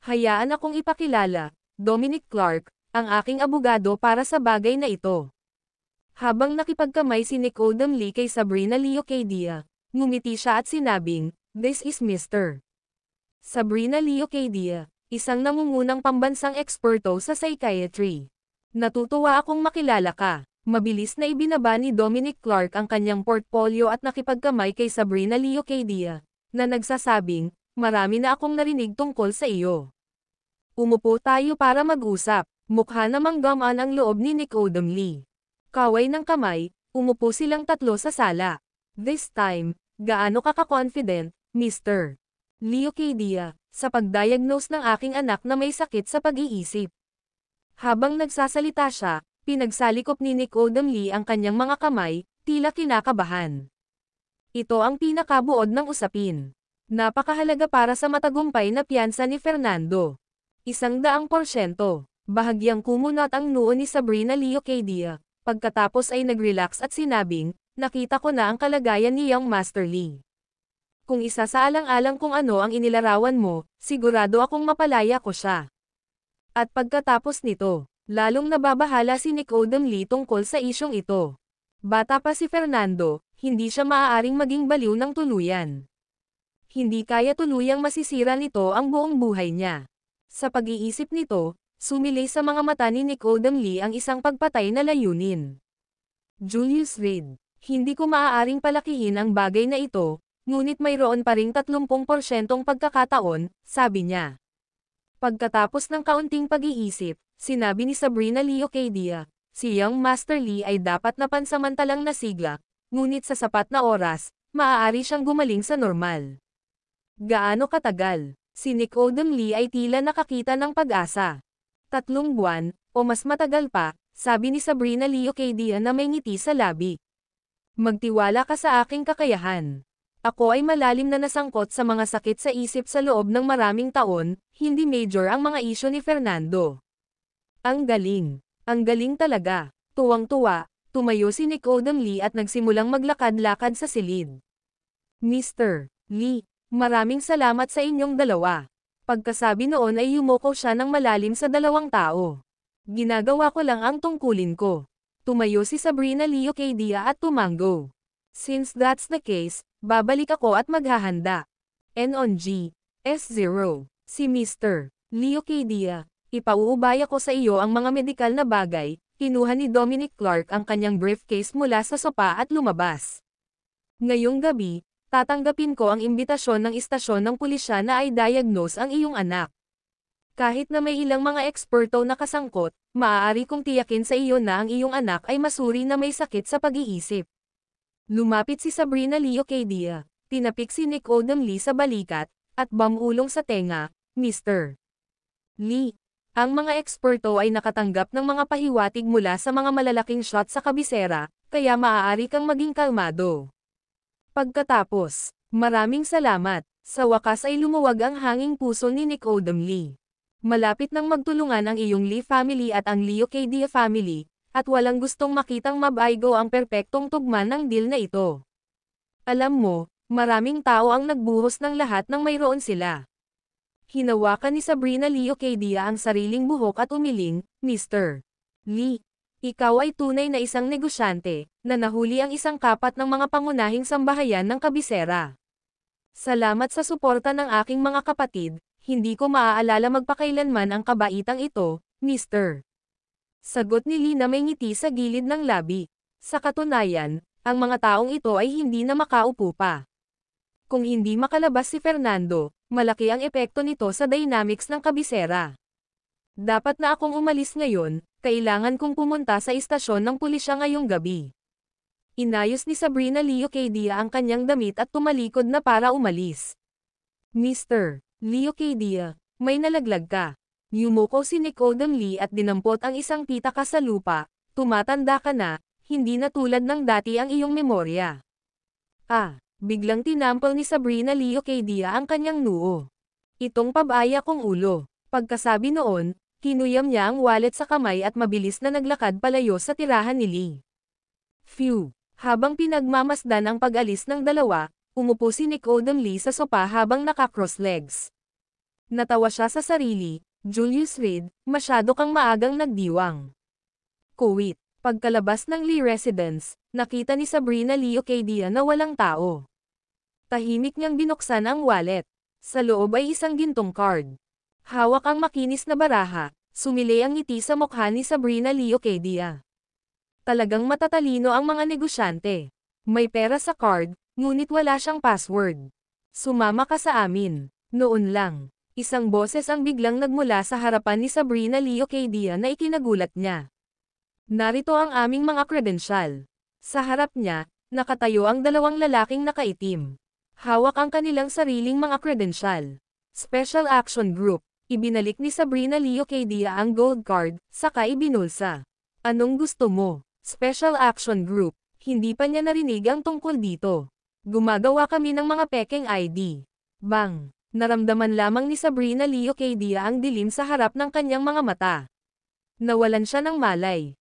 Hayaan akong ipakilala, Dominic Clark, ang aking abogado para sa bagay na ito. Habang nakipagkamay si Nicodem Lee kay Sabrina Lee Ocadia, ngumiti siya at sinabing, "This is Mr. Sabrina Lee Ocadia, isang nangungunang pambansang eksperto sa psychiatry. Natutuwa akong makilala ka." Mabilis na ibinaba ni Dominic Clark ang kanyang portfolyo at nakipagkamay kay Sabrina Lee Ocadia, na nagsasabing, "Marami na akong narinig tungkol sa iyo. Umupo tayo para mag-usap." Mukha namang gamaan ang loob ni Nicodem Lee. Kaway ng kamay, umupo silang tatlo sa sala. This time, gaano ka ka-confident, Mr. Lee Ocadia, sa pagdiagnose ng aking anak na may sakit sa pag-iisip? Habang nagsasalita siya, pinagsalikop ni Nicodem Lee ang kanyang mga kamay, tila kinakabahan. Ito ang pinakabuod ng usapin. Napakahalaga para sa matagumpay na piyansa ni Fernando. 100%. Bahagyang kumunot ang noo ni Sabrina Lee Ocadia, pagkatapos ay nag-relax at sinabing, "Nakita ko na ang kalagayan ni Young Master Lee. Kung isa sa alang-alang kung ano ang inilarawan mo, sigurado akong mapalaya ko siya." At pagkatapos nito, lalong nababahala si Nicodem Lee tungkol sa isyong ito. Bata pa si Fernando, hindi siya maaaring maging baliw ng tuluyan. Hindi kaya tuluyang masisira nito ang buong buhay niya. Sa pag-iisip nito, sumilay sa mga mata ni Nicodem Lee ang isang pagpatay na layunin. Julius Reed, hindi ko maaaring palakihin ang bagay na ito, ngunit mayroon pa ring 30% pagkakataon, sabi niya. Pagkatapos ng kaunting pag-iisip, sinabi ni Sabrina Lee Ocadia, si Young Master Lee ay dapat na pansamantalang nasigla, ngunit sa sapat na oras, maaari siyang gumaling sa normal. Gaano katagal? Si Nicodem Lee ay tila nakakita ng pag-asa. 3 buwan, o mas matagal pa, sabi ni Sabrina Lee Ocadia na may ngiti sa labi. Magtiwala ka sa aking kakayahan. Ako ay malalim na nasangkot sa mga sakit sa isip sa loob ng maraming taon, hindi major ang mga isyo ni Fernando. Ang galing talaga. Tuwang-tuwa, tumayo si Nicodem Lee at nagsimulang maglakad-lakad sa silid. Mr. Lee, maraming salamat sa inyong dalawa. Pagkasabi noon ay yumuko siya ng malalim sa dalawang tao. Ginagawa ko lang ang tungkulin ko. Tumayo si Sabrina Lee Ocadia at tumango. Since that's the case, babalik ako at maghahanda. N-on-G. S0. Si Mr. Lee Ocadia, ipauubaya ko sa iyo ang mga medikal na bagay. Kinuha ni Dominic Clark ang kanyang briefcase mula sa sopa at lumabas. Ngayong gabi, tatanggapin ko ang imbitasyon ng istasyon ng pulisya na ay diagnose ang iyong anak. Kahit na may ilang mga eksperto na kasangkot, maaari kong tiyakin sa iyo na ang iyong anak ay masuri na may sakit sa pag-iisip. Lumapit si Sabrina Lee Ocadia, tinapik si Nicodem Lee sa balikat, at bamulong sa tenga, Mr. Lee. Ang mga eksperto ay nakatanggap ng mga pahiwatig mula sa mga malalaking shot sa kabisera, kaya maaari kang maging kalmado. Pagkatapos, maraming salamat. Sa wakas ay lumuwag ang hanging puso ni Nicodem Lee. Malapit nang magtulungan ang iyong Lee family at ang Lee Ocadia family, at walang gustong makitang mabaigo ang perpektong tugma ng deal na ito. Alam mo, maraming tao ang nagbuhos ng lahat ng mayroon sila. Hinawakan ni Sabrina Lee Ocadia ang sariling buhok at umiling, Mr. Lee. Ikaw ay tunay na isang negosyante, na nahuli ang isang kapat ng mga pangunahing sambahayan ng kabisera. Salamat sa suporta ng aking mga kapatid, hindi ko maaalala magpakailanman ang kabaitang ito, Mr. Sagot ni Lee na may ngiti sa gilid ng labi. Sa katunayan, ang mga taong ito ay hindi na makaupo pa. Kung hindi makalabas si Fernando, malaki ang epekto nito sa dynamics ng kabisera. Dapat na akong umalis ngayon, kailangan kong pumunta sa istasyon ng pulisya ngayong gabi. Inayos ni Sabrina Leocadia ang kanyang damit at tumalikod na para umalis. Mr. Leocadia, may nalaglag ka. Yumuko si Nicodem Lee at dinampot ang isang pitaka sa lupa. Tumatanda ka na, hindi na tulad ng dati ang iyong memorya. Biglang tinampal ni Sabrina Leocadia ang kanyang noo. Itong pabaya kong ulo. Pagkasabi noon, kinuyam niya ang wallet sa kamay at mabilis na naglakad palayo sa tirahan ni Lee. Phew! Habang pinagmamasdan ang pag-alis ng dalawa, umupo si Nicodem Lee sa sopa habang naka-cross legs. Natawa siya sa sarili, Julius Reed, masyado kang maagang nagdiwang. Kuwait. Pagkalabas ng Lee residence, nakita ni Sabrina Leocadia na walang tao. Tahimik niyang binuksan ang wallet. Sa loob ay isang gintong card. Hawak ang makinis na baraha, sumili ang ngiti sa mukha ni Sabrina Leocadia. Talagang matatalino ang mga negosyante. May pera sa card, ngunit wala siyang password. Sumama ka sa amin. Noon lang, isang boses ang biglang nagmula sa harapan ni Sabrina Leocadia na ikinagulat niya. Narito ang aming mga kredensyal. Sa harap niya, nakatayo ang dalawang lalaking nakaitim. Hawak ang kanilang sariling mga kredensyal. Special Action Group. Ibinalik ni Sabrina Leocadia ang gold card, saka ibinulsa. Anong gusto mo? Special Action Group. Hindi pa niya narinig ang tungkol dito. Gumagawa kami ng mga pekeng ID. Bang! Naramdaman lamang ni Sabrina Leocadia ang dilim sa harap ng kanyang mga mata. Nawalan siya ng malay.